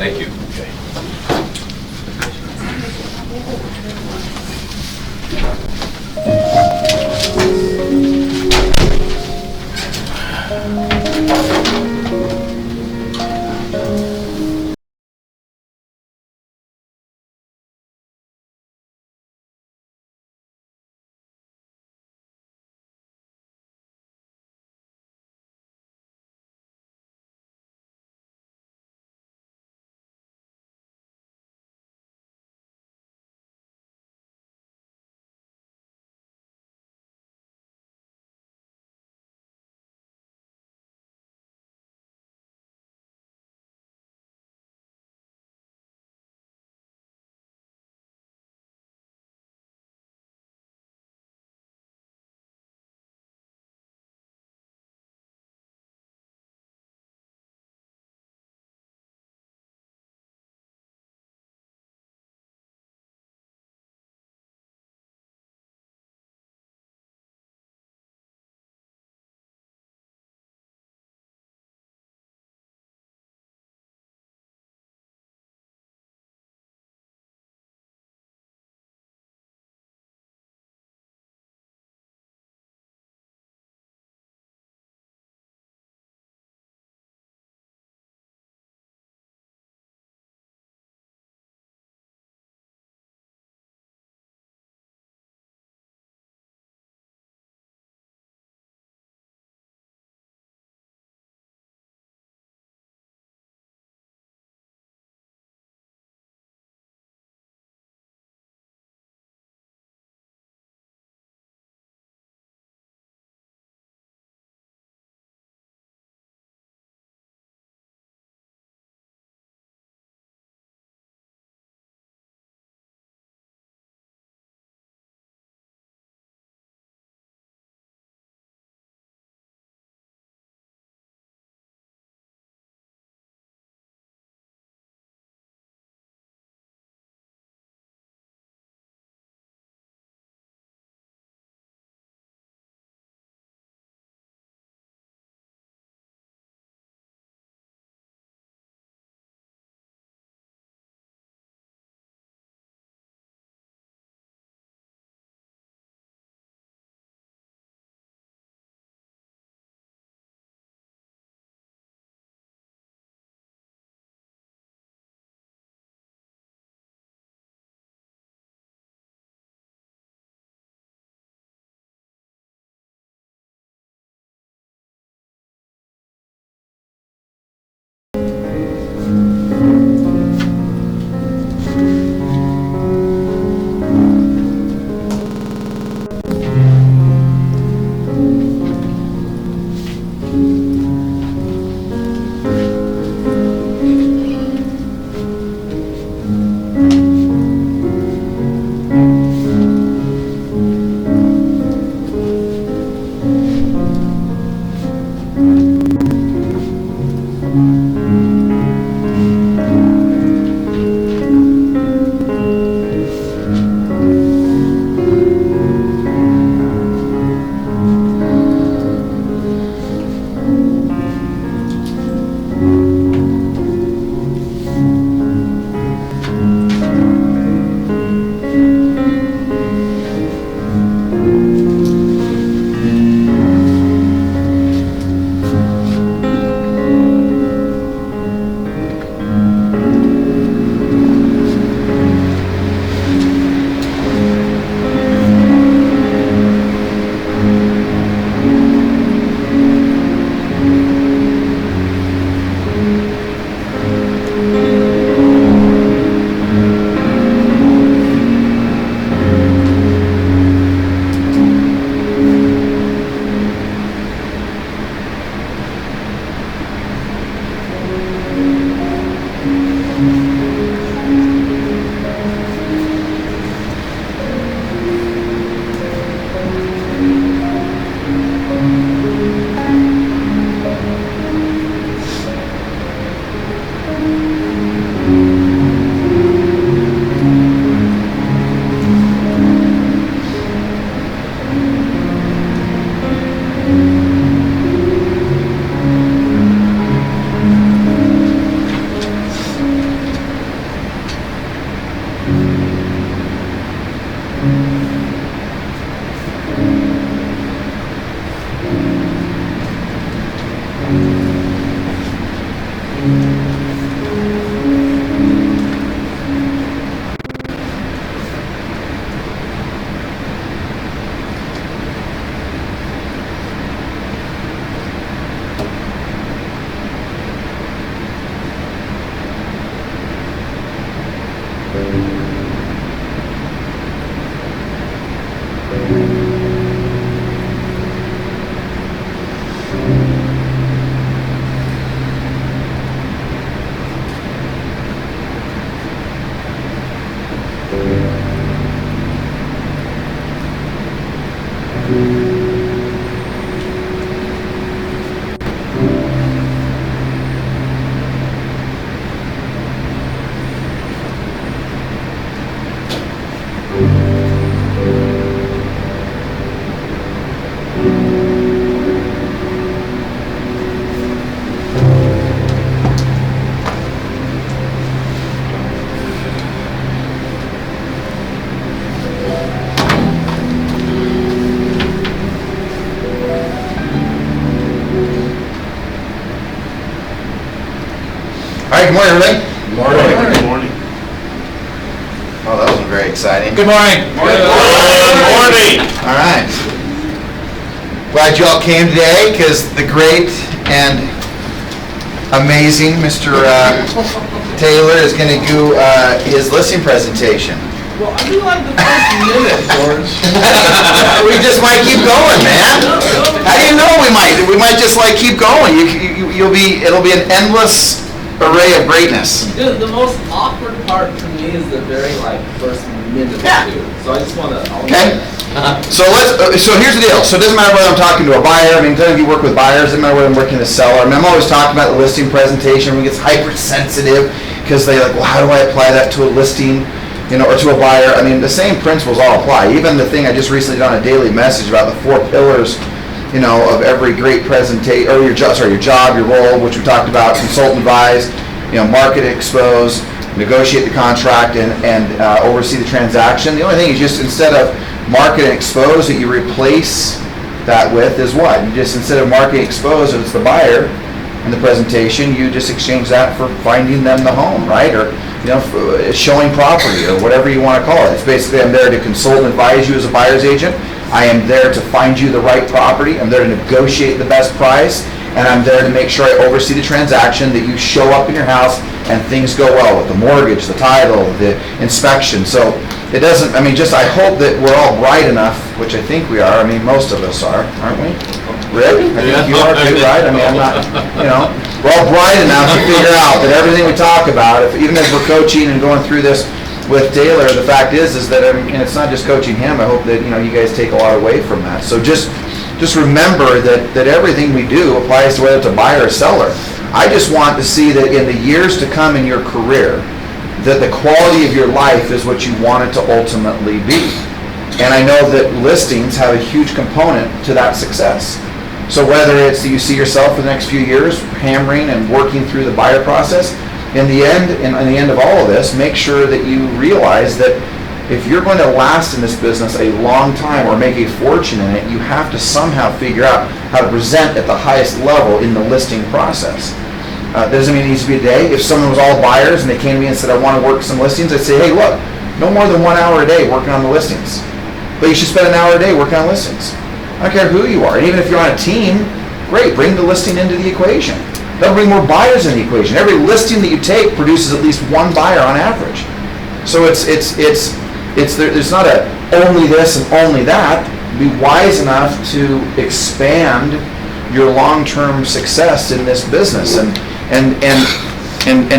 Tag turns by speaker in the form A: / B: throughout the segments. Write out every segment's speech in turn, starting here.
A: Thank you. right, good morning, everybody.
B: Good morning.
A: Oh, that wasn't very exciting.
C: Good morning.
B: Good morning.
A: All right. Glad you all came today because the great and amazing Mr. Taylor is going to do his listing presentation.
D: Well, I do like the first minute, George.
A: We just might keep going, man. How do you know we might just like keep going? It'll be an endless array of greatness.
D: Dude, the most awkward part for me is the very first minute or two. So I just want to.
A: Okay. So here's the deal. So it doesn't matter whether I'm talking to a buyer. I mean, some of you work with buyers. It doesn't matter whether I'm working with a seller. I mean, I'm always talking about the listing presentation. Everyone gets hypersensitive because they're like, well, how do I apply that to a listing? Or to a buyer. I mean, the same principles all apply. Even the thing I just recently done a daily message about the 4 pillars, of every great presentation, or your job, your role, which we talked about, consult and advise, market expose, negotiate the contract, and oversee the transaction. The only thing is just instead of market and expose, that you replace that with is what? You just, instead of market and expose, if it's the buyer in the presentation, you just exchange that for finding them the home, right? Or showing property, or whatever you want to call it. It's basically, I'm there to consult and advise you as a buyer's agent. I am there to find you the right property. I'm there to negotiate the best price, and I'm there to make sure I oversee the transaction, that you show up in your house and things go well with the mortgage, the title, the inspection. So it doesn't, I hope that we're all bright enough, which I think we are. I mean, most of us are, aren't we? Rick, I think you are too, right? I'm not, we're all bright enough to figure out that everything we talk about, even as we're coaching and going through this with Taylor, the fact is that, and it's not just coaching him, I hope that, you guys take a lot away from that. So just remember that everything we do applies to whether it's a buyer or seller. I just want to see that in the years to come in your career, that the quality of your life is what you want it to ultimately be. And I know that listings have a huge component to that success. So whether it's that you see yourself for the next few years hammering and working through the buyer process, in the end of all of this, make sure that you realize that if you're going to last in this business a long time or make a fortune in it, you have to somehow figure out how to present at the highest level in the listing process. Doesn't mean it needs to be a day. If someone was all buyers and they came to me and said, I want to work some listings, I'd say, hey, look, no more than 1 hour a day working on the listings. But you should spend an hour a day working on listings. I don't care who you are. And even if you're on a team, great, bring the listing into the equation. That'll bring more buyers in the equation. Every listing that you take produces at least 1 buyer on average. So there's not a only this and only that. Be wise enough to expand your long-term success in this business and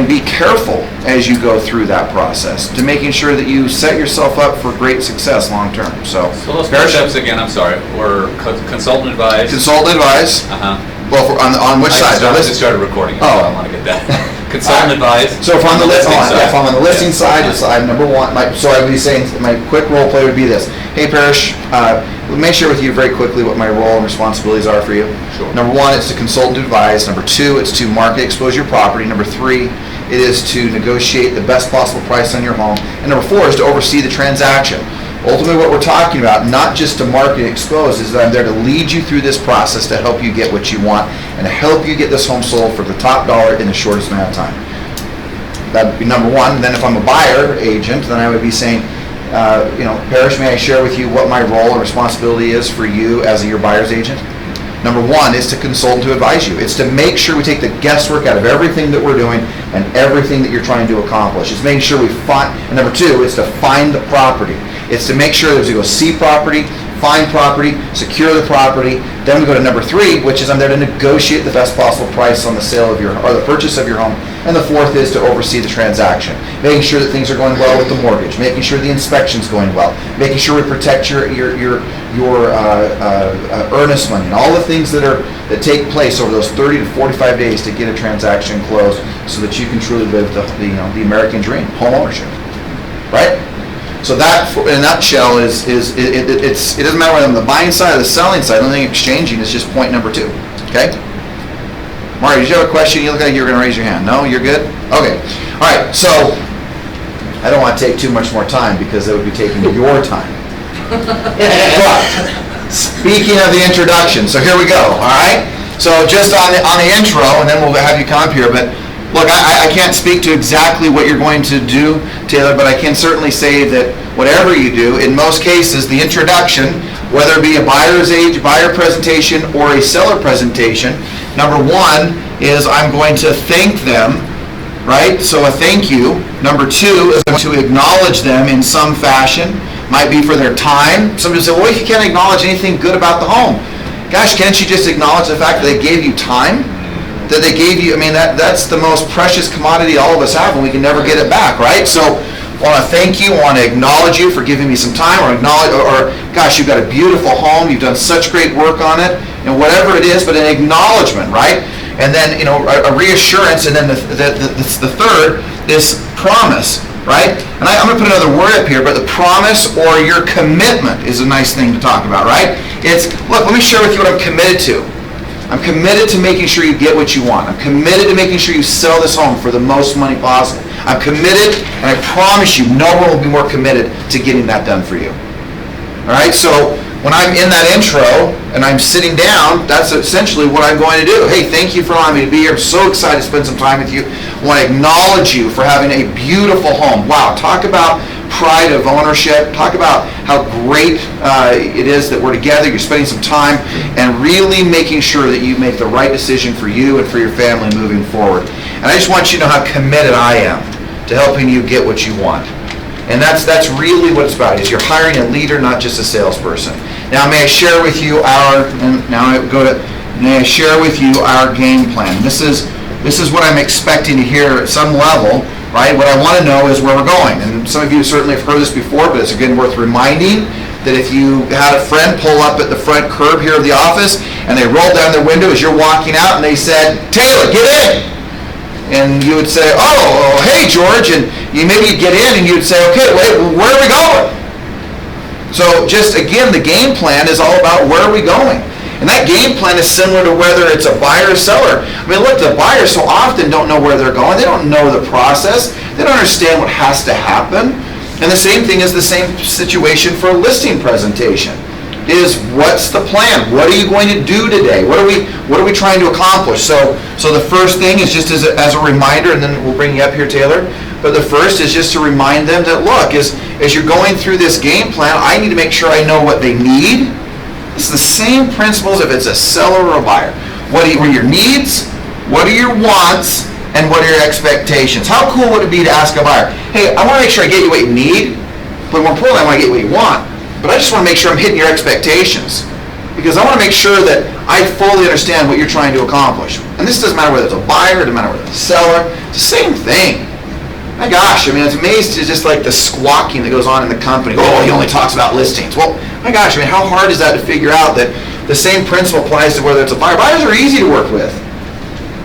A: be careful as you go through that process to making sure that you set yourself up for great success long-term. So
C: those steps again, I'm sorry, were consult and advise.
A: Consult and advise. Well, on which side?
C: I just started recording. So I want to get that. Consult and advise.
A: So if I'm on the listing side, it's number one. So I would be saying my quick role play would be this. Hey, Parrish, let me share with you very quickly what my role and responsibilities are for you.
C: Sure.
A: Number 1, it's to consult and advise. Number 2, it's to market expose your property. Number 3, it is to negotiate the best possible price on your home. And number 4 is to oversee the transaction. Ultimately, what we're talking about, not just to market expose, is that I'm there to lead you through this process to help you get what you want and to help you get this home sold for the top dollar in the shortest amount of time. That would be number 1. Then if I'm a buyer agent, then I would be saying, Parrish, may I share with you what my role and responsibility is for you as your buyer's agent? Number 1 is to consult and to advise you. It's to make sure we take the guesswork out of everything that we're doing and everything that you're trying to accomplish. It's making sure we find, and number 2 is to find the property. It's to make sure that we go see property, find property, secure the property. Then we go to number 3, which is I'm there to negotiate the best possible price on the sale of or the purchase of your home. And the 4th is to oversee the transaction, making sure that things are going well with the mortgage, making sure the inspection's going well, making sure we protect your earnest money, and all the things that take place over those 30 to 45 days to get a transaction closed, so that you can truly live the American dream, home ownership, right? So that, in a nutshell, it doesn't matter whether I'm the buying side or the selling side. The only thing exchanging is just point number 2. Okay. Mario, did you have a question? You look like you were going to raise your hand. No, you're good? Okay. All right, so I don't want to take too much more time because that would be taking your time. But speaking of the introduction, so here we go, all right? So just on the intro, and then we'll have you come up here, but Look, I can't speak to exactly what you're going to do, Taylor, but I can certainly say that whatever you do, in most cases, the introduction, whether it be a buyer's agent, buyer presentation, or a seller presentation, number one is I'm going to thank them, right? So a thank you. Number two is I'm going to acknowledge them in some fashion. Might be for their time. Somebody will say, well, if you can't acknowledge anything good about the home, gosh, can't you just acknowledge the fact that they gave you time? That they gave you, I mean, that's the most precious commodity all of us have, and we can never get it back, right? So I want to thank you, I want to acknowledge you for giving me some time, or gosh, you've got a beautiful home, you've done such great work on it, and whatever it is, but an acknowledgement, right? And then, a reassurance, and then the third is promise, right? And I'm going to put another word up here, but the promise or your commitment is a nice thing to talk about, right? It's, look, let me share with you what I'm committed to. I'm committed to making sure you get what you want. I'm committed to making sure you sell this home for the most money possible. I'm committed, and I promise you, no one will be more committed to getting that done for you. All right, so when I'm in that intro and I'm sitting down, that's essentially what I'm going to do. Hey, thank you for allowing me to be here. I'm so excited to spend some time with you. I want to acknowledge you for having a beautiful home. Wow, talk about pride of ownership. Talk about how great it is that we're together. You're spending some time and really making sure that you make the right decision for you and for your family moving forward. And I just want you to know how committed I am to helping you get what you want. And that's really what it's about, is you're hiring a leader, not just a salesperson. Now, may I share with you our game plan. This is what I'm expecting to hear at some level, right? What I want to know is where we're going. And some of you certainly have heard this before, but it's again worth reminding that if you had a friend pull up at the front curb here of the office and they rolled down their window as you're walking out and they said, Taylor, get in! And you would say, oh, hey, George, and maybe you'd get in and you'd say, okay, wait, where are we going? So just, again, the game plan is all about where are we going? And that game plan is similar to whether it's a buyer or seller. I mean, look, the buyers so often don't know where they're going. They don't know the process. They don't understand what has to happen. And the same thing is the same situation for a listing presentation. Is what's the plan? What are you going to do today? What are we trying to accomplish? So the first thing is just as a reminder, and then we'll bring you up here, Taylor. But the first is just to remind them that, look, as you're going through this game plan, I need to make sure I know what they need. It's the same principles if it's a seller or a buyer. What are your needs? What are your wants? And what are your expectations? How cool would it be to ask a buyer, hey, I want to make sure I get you what you need, but more importantly, I want to get what you want. But I just want to make sure I'm hitting your expectations, because I want to make sure that I fully understand what you're trying to accomplish. And this doesn't matter whether it's a buyer, it doesn't matter whether it's a seller, it's the same thing. My gosh, I mean, it's amazing, just like the squawking that goes on in the company. Oh, he only talks about listings. Well, my gosh, I mean, how hard is that to figure out that the same principle applies to whether it's a buyer? Buyers are easy to work with.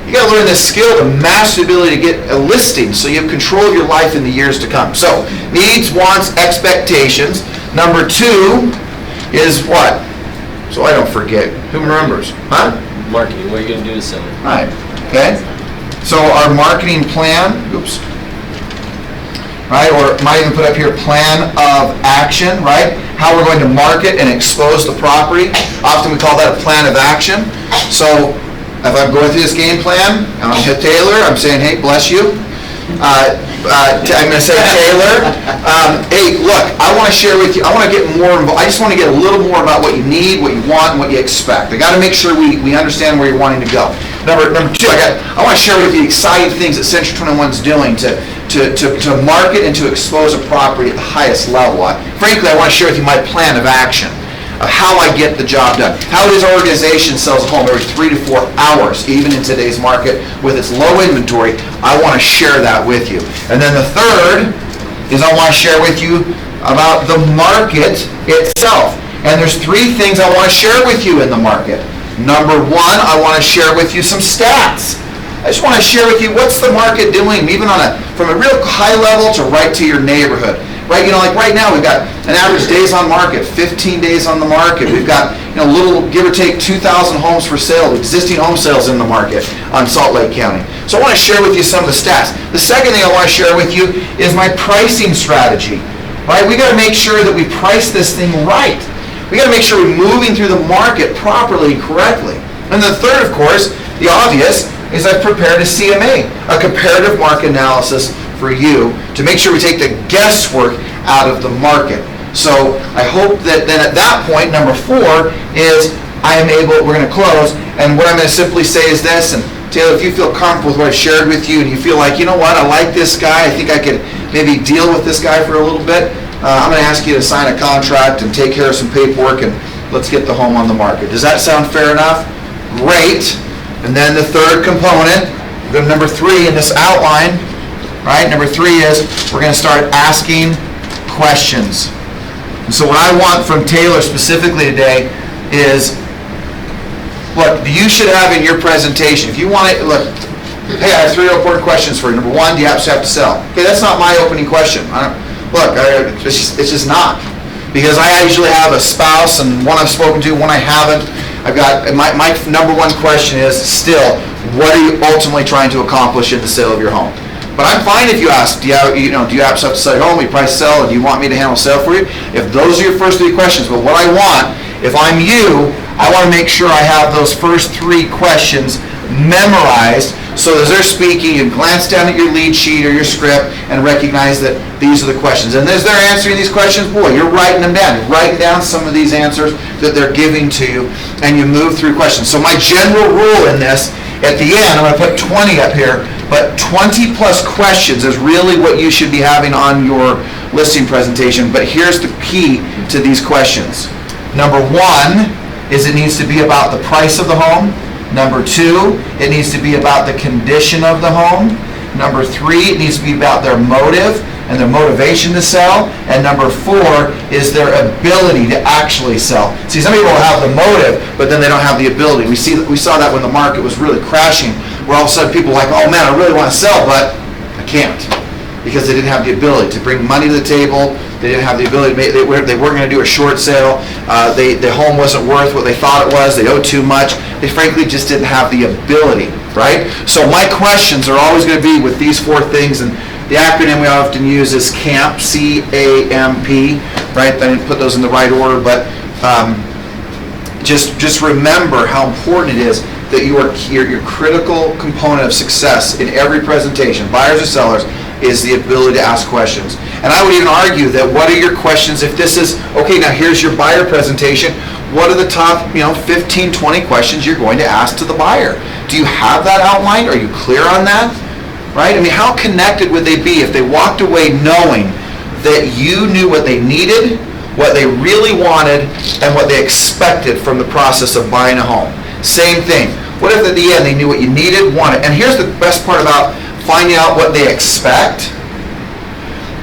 A: You got to learn this skill to master the ability to get a listing so you have control of your life in the years to come. So, needs, wants, expectations. Number two is what? So I don't forget. Who remembers? Huh?
D: Marketing. What are you going to do to sell it?
A: All right. Okay. So our marketing plan, oops. Right, or might even put up here plan of action, right? How we're going to market and expose the property. Often we call that a plan of action. So if I'm going through this game plan, I'm going to hit Taylor, I'm saying, hey, bless you. I'm going to say, Taylor, hey, look, I want to share with you, I want to get more involved. I just want to get a little more about what you need, what you want, and what you expect. I got to make sure we understand where you're wanting to go. Number two, I want to share with you the exciting things that Century 21's doing to market and to expose a property at the highest level. Frankly, I want to share with you my plan of action of how I get the job done. How this organization sells a home every 3 to 4 hours, even in today's market with its low inventory. I want to share that with you. And then the third is I want to share with you about the market itself. And there's three things I want to share with you in the market. Number one, I want to share with you some stats. I just want to share with you what's the market doing, even from a real high level to right to your neighborhood. Right, like right now we've got an average days on market, 15 days on the market. We've got little, give or take, 2,000 homes for sale, existing home sales in the market on Salt Lake County. So I want to share with you some of the stats. The second thing I want to share with you is my pricing strategy. Right, we got to make sure that we price this thing right. We got to make sure we're moving through the market properly and correctly. And the third, of course, the obvious, is I've prepared a CMA, a comparative market analysis for you to make sure we take the guesswork out of the market. So I hope that then at that point, number 4 is we're going to close, and what I'm going to simply say is this, and Taylor, if you feel comfortable with what I shared with you and you feel like, you know what, I like this guy, I think I could maybe deal with this guy for a little bit, I'm going to ask you to sign a contract and take care of some paperwork, and let's get the home on the market. Does that sound fair enough? Great. And then the third component, number 3 in this outline, right? Number 3 is we're going to start asking questions. And so what I want from Taylor specifically today is, look, you should have in your presentation, if you want it, look, hey, I have 3 important questions for you. Number 1, do you absolutely have to sell? Okay, that's not my opening question. It's just not. Because I usually have a spouse, and one I've spoken to, one I haven't. I've got, my number 1 question is still, what are you ultimately trying to accomplish in the sale of your home? But I'm fine if you ask, do you absolutely have to sell your home, you price sell, or do you want me to handle sale for you? If those are your first 3 questions, but what I want, if I'm you, I want to make sure I have those first 3 questions memorized, so as they're speaking, you glance down at your lead sheet or your script and recognize that these are the questions. And as they're answering these questions, boy, you're writing them down. You're writing down some of these answers that they're giving to you, and you move through questions. So my general rule in this, at the end, I'm going to put 20 up here, but 20 plus questions is really what you should be having on your listing presentation. But here's the key to these questions. Number 1 is it needs to be about the price of the home. Number 2, it needs to be about the condition of the home. Number 3, it needs to be about their motive and their motivation to sell. And number 4 is their ability to actually sell. See, some people have the motive, but then they don't have the ability. We saw that when the market was really crashing, where all of a sudden people were like, oh man, I really want to sell, but I can't. Because they didn't have the ability to bring money to the table. They didn't have the ability to they weren't going to do a short sale. The home wasn't worth what they thought it was. They owed too much. They frankly just didn't have the ability, right? So my questions are always going to be with these 4 things, and the acronym we often use is CAMP, C-A-M-P, right? I didn't put those in the right order, but just remember how important it is that your critical component of success in every presentation, buyers or sellers, is the ability to ask questions. And I would even argue that what are your questions if this is, okay, now here's your buyer presentation, what are the top 15, 20 questions you're going to ask to the buyer? Do you have that outlined? Are you clear on that? Right? I mean, how connected would they be if they walked away knowing that you knew what they needed, what they really wanted, and what they expected from the process of buying a home? Same thing. What if at the end they knew what you needed, wanted? And here's the best part about finding out what they expect,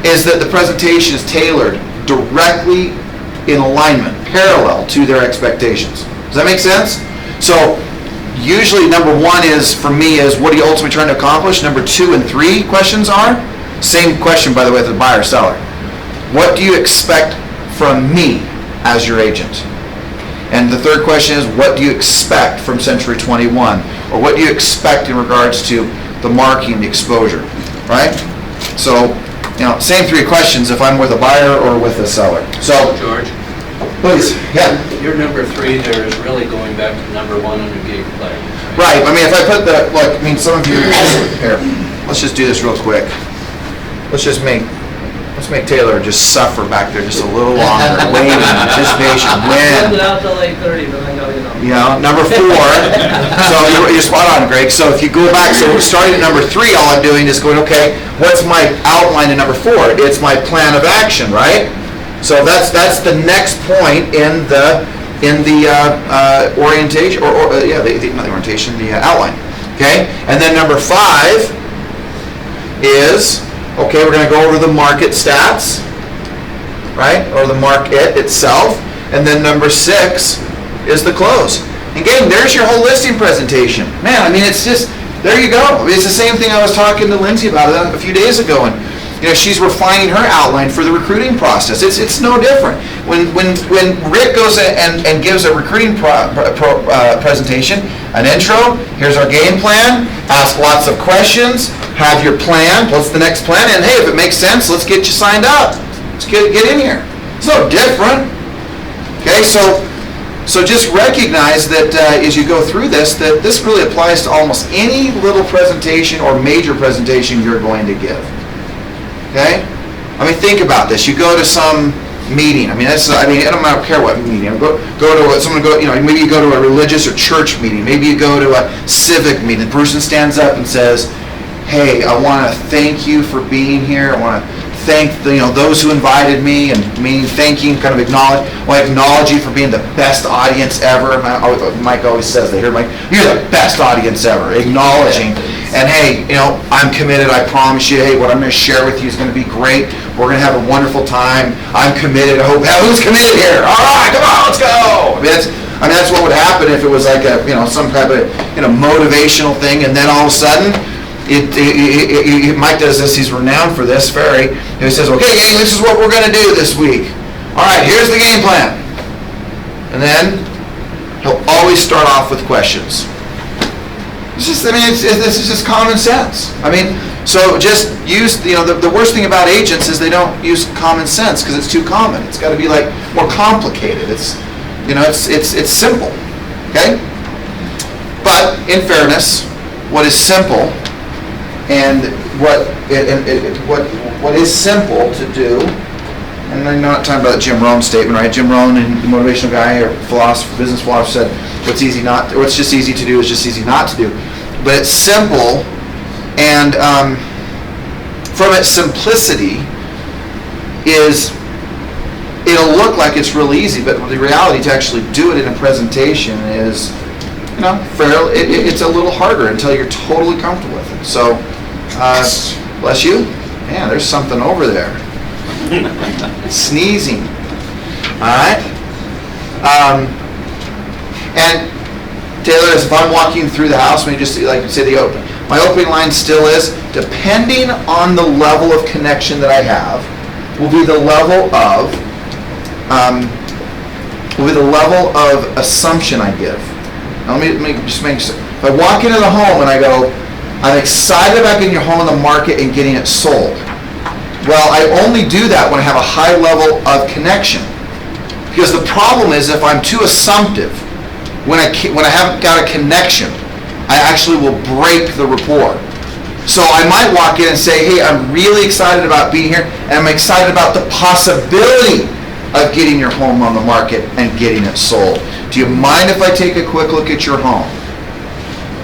A: is that the presentation is tailored directly in alignment, parallel to their expectations. Does that make sense? So usually number 1 is, for me, is what are you ultimately trying to accomplish? Number 2 and 3 questions are, same question by the way to the buyer seller. What do you expect from me as your agent? And the third question is, what do you expect from Century 21? Or what do you expect in regards to the marketing, the exposure, right? So, same 3 questions if I'm with a buyer or with a seller. So,
E: George,
A: please, yeah.
E: your number 3 there is really going back to number 1 under gig play.
A: Right, I mean, if I put some of you, here, let's just do this real quick. Let's make Taylor just suffer back there just a little longer, waiting, anticipation, when.
D: It out till 8:30, but I know.
A: Number 4, so you're spot on, Greg. So if you go back, so we're starting at number 3, all I'm doing is going, okay, what's my outline in number 4? It's my plan of action, right? So that's the next point in the orientation, not the orientation, the outline, okay? And then number 5 is, okay, we're going to go over the market stats, right, or the market itself, and then number 6 is the close. Again, there's your whole listing presentation. Man, I mean, it's just, there you go. I mean, it's the same thing I was talking to Lindsay about a few days ago, and she's refining her outline for the recruiting process. It's no different. When Rick goes and gives a recruiting presentation, an intro, here's our game plan, ask lots of questions, have your plan, what's the next plan, and hey, if it makes sense, let's get you signed up. Let's get in here. It's no different. Okay, so, So just recognize that as you go through this, that this really applies to almost any little presentation or major presentation you're going to give. Okay? I mean, think about this. You go to some meeting. I don't care what meeting. Maybe you go to a religious or church meeting. Maybe you go to a civic meeting. The person stands up and says, "Hey, I want to thank you for being here. I want to thank those who invited me," and meaning thanking, kind of acknowledge. Well, I acknowledge you for being the best audience ever. Mike always says that. You're the best audience ever. Acknowledging, and hey, I'm committed. I promise you. Hey, what I'm going to share with you is going to be great. We're going to have a wonderful time. I'm committed. I hope. Who's committed here? All right, come on, let's go. That's what would happen if it was like some type of motivational thing, and then all of a sudden. Mike does this. He's renowned for this. And he says, "Okay, gang, this is what we're going to do this week. All right, here's the game plan." And then he'll always start off with questions. This is just common sense. So just use the worst thing about agents is they don't use common sense because it's too common. It's got to be like more complicated. It's simple. Okay, but in fairness, what is simple. And what is simple to do, and I'm not talking about the Jim Rohn statement, right? Jim Rohn, and the motivational guy or business philosopher, said, what's just easy to do is just easy not to do. But it's simple, and from its simplicity it'll look like it's really easy, but the reality to actually do it in a presentation is, it's a little harder until you're totally comfortable with it. So, bless you. Man, there's something over there. Sneezing. All right. And Taylor, if I'm walking through the house, let me just say my opening line still is, depending on the level of connection that I have, will be the level of assumption I give. Now, let me just make sure. If I walk into the home and I go, "I'm excited about getting your home on the market and getting it sold." Well, I only do that when I have a high level of connection. Because the problem is if I'm too assumptive, when I haven't got a connection, I actually will break the rapport. So I might walk in and say, "Hey, I'm really excited about being here, and I'm excited about the possibility of getting your home on the market and getting it sold. Do you mind if I take a quick look at your home?"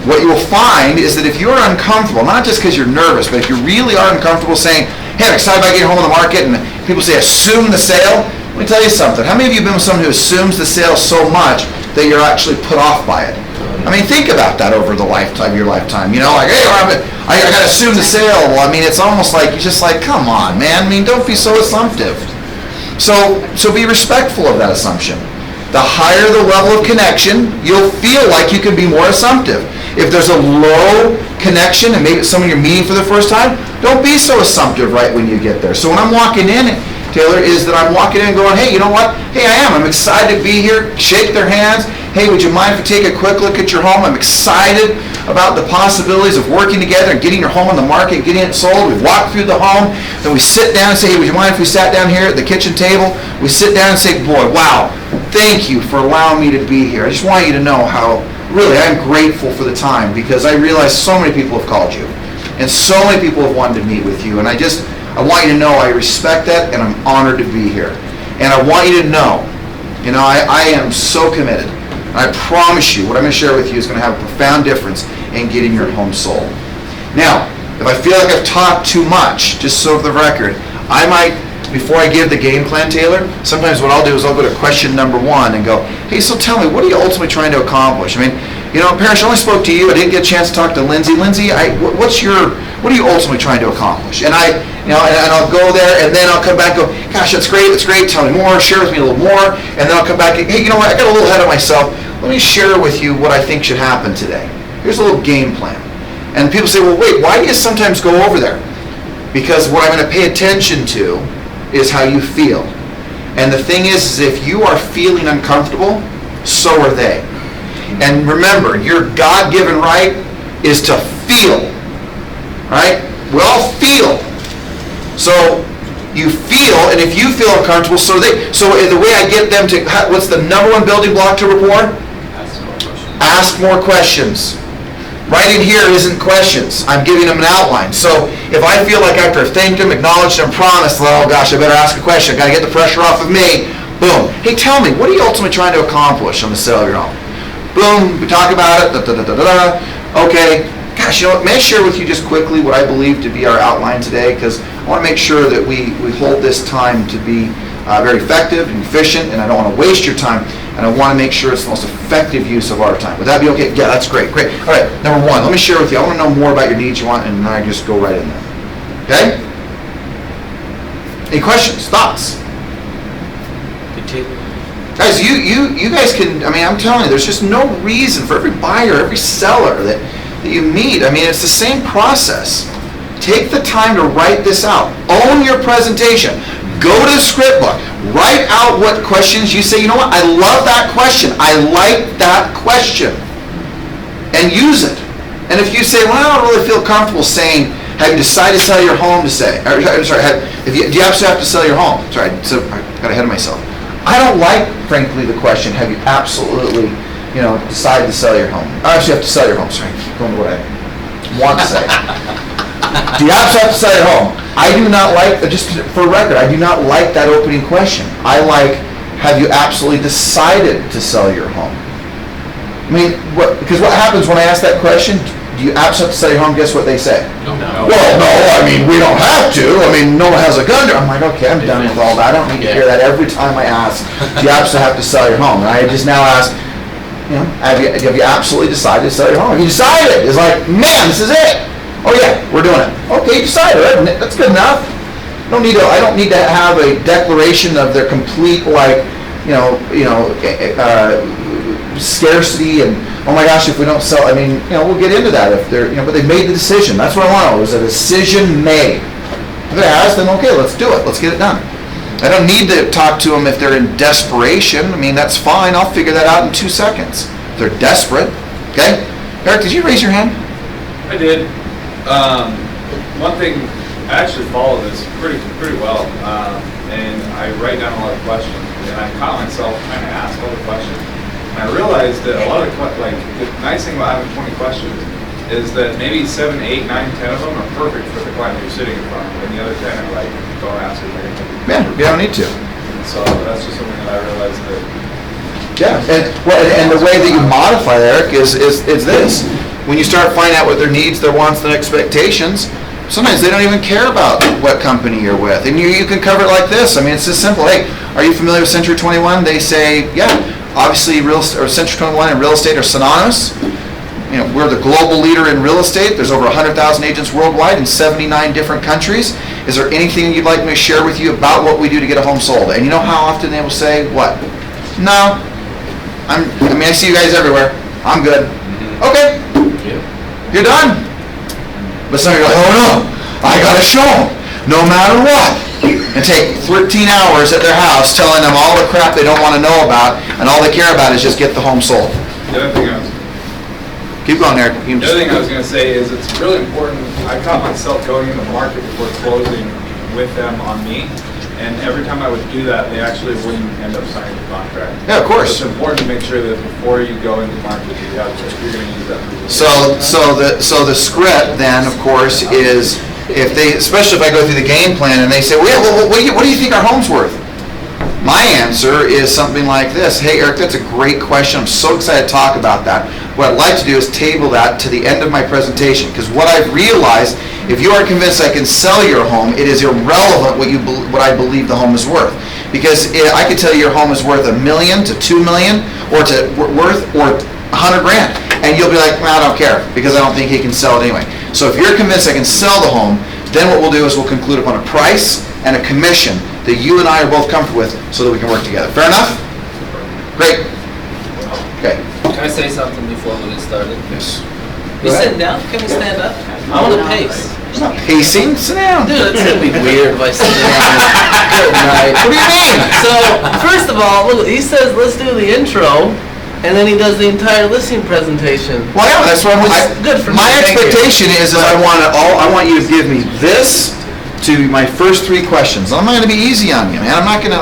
A: What you will find is that if you're uncomfortable, not just because you're nervous, but if you really are uncomfortable saying, "Hey, I'm excited about getting home on the market," and people say, "Assume the sale," let me tell you something. How many of you have been with someone who assumes the sale so much that you're actually put off by it? Think about that over the lifetime, your lifetime. Hey, I got to assume the sale. Well, it's almost like, you're just like, come on, man. Don't be so assumptive. So be respectful of that assumption. The higher the level of connection, you'll feel like you can be more assumptive. If there's a low connection and maybe it's someone you're meeting for the first time, don't be so assumptive right when you get there. So when I'm walking in, Taylor, is that I'm walking in going, "Hey, you know what? Hey, I'm excited to be here." Shake their hands. "Hey, would you mind if we take a quick look at your home? I'm excited about the possibilities of working together and getting your home on the market and getting it sold." We walk through the home, then we sit down and say, "Hey, would you mind if we sat down here at the kitchen table?" We sit down and say, "Boy, wow, thank you for allowing me to be here. I just want you to know how really I'm grateful for the time, because I realize so many people have called you and so many people have wanted to meet with you, and I want you to know I respect that, and I'm honored to be here. And I want you to know, I am so committed. I promise you, what I'm going to share with you is going to have a profound difference in getting your home sold." Now, if I feel like I've talked too much, just so for the record, I might, before I give the game plan, Taylor, sometimes what I'll do is I'll go to question number 1 and go, "Hey, so tell me, what are you ultimately trying to accomplish?" Parrish, I only spoke to you. I didn't get a chance to talk to Lindsay. Lindsay, what are you ultimately trying to accomplish? And and I'll go there, and then I'll come back and go, "Gosh, that's great. Tell me more. Share with me a little more." And then I'll come back and, "Hey, you know what? I got a little ahead of myself. Let me share with you what I think should happen today. Here's a little game plan." And people say, "Well, wait, why do you sometimes go over there?" Because what I'm going to pay attention to is how you feel. And the thing is if you are feeling uncomfortable, so are they. And remember, your God-given right is to feel. Right? We all feel. So you feel, and if you feel feel comfortable. So the way I get them to, what's the number one building block to rapport? Ask more questions. Right in here isn't questions. I'm giving them an outline. So if I feel like after I've thanked them, acknowledged them, promised, oh gosh, I better ask a question. Got to get the pressure off of me. Boom. Hey, tell me, what are you ultimately trying to accomplish on the sale of your home? Boom. We talk about it. Okay. Gosh, you know what? May I share with you just quickly what I believe to be our outline today? Because I want to make sure that we hold this time to be very effective and efficient, and I don't want to waste your time. And I want to make sure it's the most effective use of our time. Would that be okay? Yeah, that's great. Great. All right, number one, let me share with you. I want to know more about your needs you want, and then I just go right in there. Okay? Any questions, thoughts? Guys, you guys can, I mean, I'm telling you, there's just no reason for every buyer, every seller that you meet. I mean, it's the same process. Take the time to write this out. Own your presentation. Go to the script book. Write out what questions you say, you know what, I love that question. I like that question. And use it. And if you say, well, I don't really feel comfortable saying, have you decided to sell your home to say, or, sorry, do you absolutely have to sell your home? Sorry, so I got ahead of myself. I don't like, frankly, the question, have you absolutely, decided to sell your home? I actually have to sell your home. Sorry, I keep going to what I want to say. Do you absolutely have to sell your home? I do not like, just for record, I do not like that opening question. I like, have you absolutely decided to sell your home? I mean, because what happens when I ask that question, do you absolutely have to sell your home? Guess what they say?
C: No.
A: Well, no, I mean, we don't have to. I mean, no one has a gun. I'm like, okay, I'm done with all that. I don't need to hear that every time I ask, do you absolutely have to sell your home? And I just now ask, have you absolutely decided to sell your home? Have you decided? It's like, man, this is it. Oh yeah, we're doing it. Okay, decided. That's good enough. I don't need to have a declaration of their complete scarcity and oh my gosh, if we don't sell, I mean, we'll get into that if they're, but they made the decision. That's what I want. It was a decision made. If they asked, then okay, let's do it. Let's get it done. I don't need to talk to them if they're in desperation. I mean, that's fine. I'll figure that out in 2 seconds. If they're desperate, okay? Eric, did you raise your hand?
B: I did. One thing, I actually follow this pretty well, and I write down a lot of questions, and I caught myself trying to ask all the questions. And I realized that a lot of the nice thing about having 20 questions is that maybe 7, 8, 9, 10 of them are perfect for the client you're sitting in front of, and the other 10 are like, don't ask it.
A: Yeah, you don't need to.
B: So that's just something that I realized that.
A: Yeah, and the way that you modify, Eric, is this. When you start finding out what their needs, their wants, their expectations, sometimes they don't even care about what company you're with. And you can cover it like this. I mean, it's just simple. Hey, are you familiar with Century 21? They say, yeah, obviously Century 21 and real estate are synonymous. We're the global leader in real estate. There's over 100,000 agents worldwide in 79 different countries. Is there anything you'd like me to share with you about what we do to get a home sold? And you know how often they will say, what? No. I see you guys everywhere. I'm good. Okay. You're done. But some of you are like, oh no, I gotta show them, no matter what. And take 13 hours at their house telling them all the crap they don't want to know about, and all they care about is just get the home sold.
B: The other thing
A: Keep going, Eric.
B: The other thing I was going to say is it's really important. I caught myself going in the market before closing with them on me. And every time I would do that, they actually wouldn't end up signing the contract.
A: Yeah, of course.
B: So it's important to make sure that before you go into the market, you're going to use that.
A: So the script then, of course, is if they, especially if I go through the game plan and they say, well, yeah, well, what do you think our home's worth? My answer is something like this. Hey, Eric, that's a great question. I'm so excited to talk about that. What I'd like to do is table that to the end of my presentation, because what I've realized, if you are convinced I can sell your home, it is irrelevant what I believe the home is worth. Because I could tell you your home is worth $1 million to $2 million or worth $100,000, and you'll be like, well, I don't care because I don't think he can sell it anyway. So if you're convinced I can sell the home, then what we'll do is we'll conclude upon a price and a commission that you and I are both comfortable with so that we can work together. Fair enough? Great. Okay.
D: Can I say something before we get started?
A: Yes.
D: You sitting down? Can we stand up? I want to pace.
A: It's not pacing. Sit down.
D: Dude, it's going to be weird if I sit down. Good night.
A: What do you mean?
D: So, first of all, look, he says, let's do the intro, and then he does the entire listing presentation.
A: Well, yeah, that's what
D: Good for me.
A: My
D: Thank
A: expectation is I want you to give me this, to my first 3 questions. I'm not going to be easy on you, man. I'm not going to,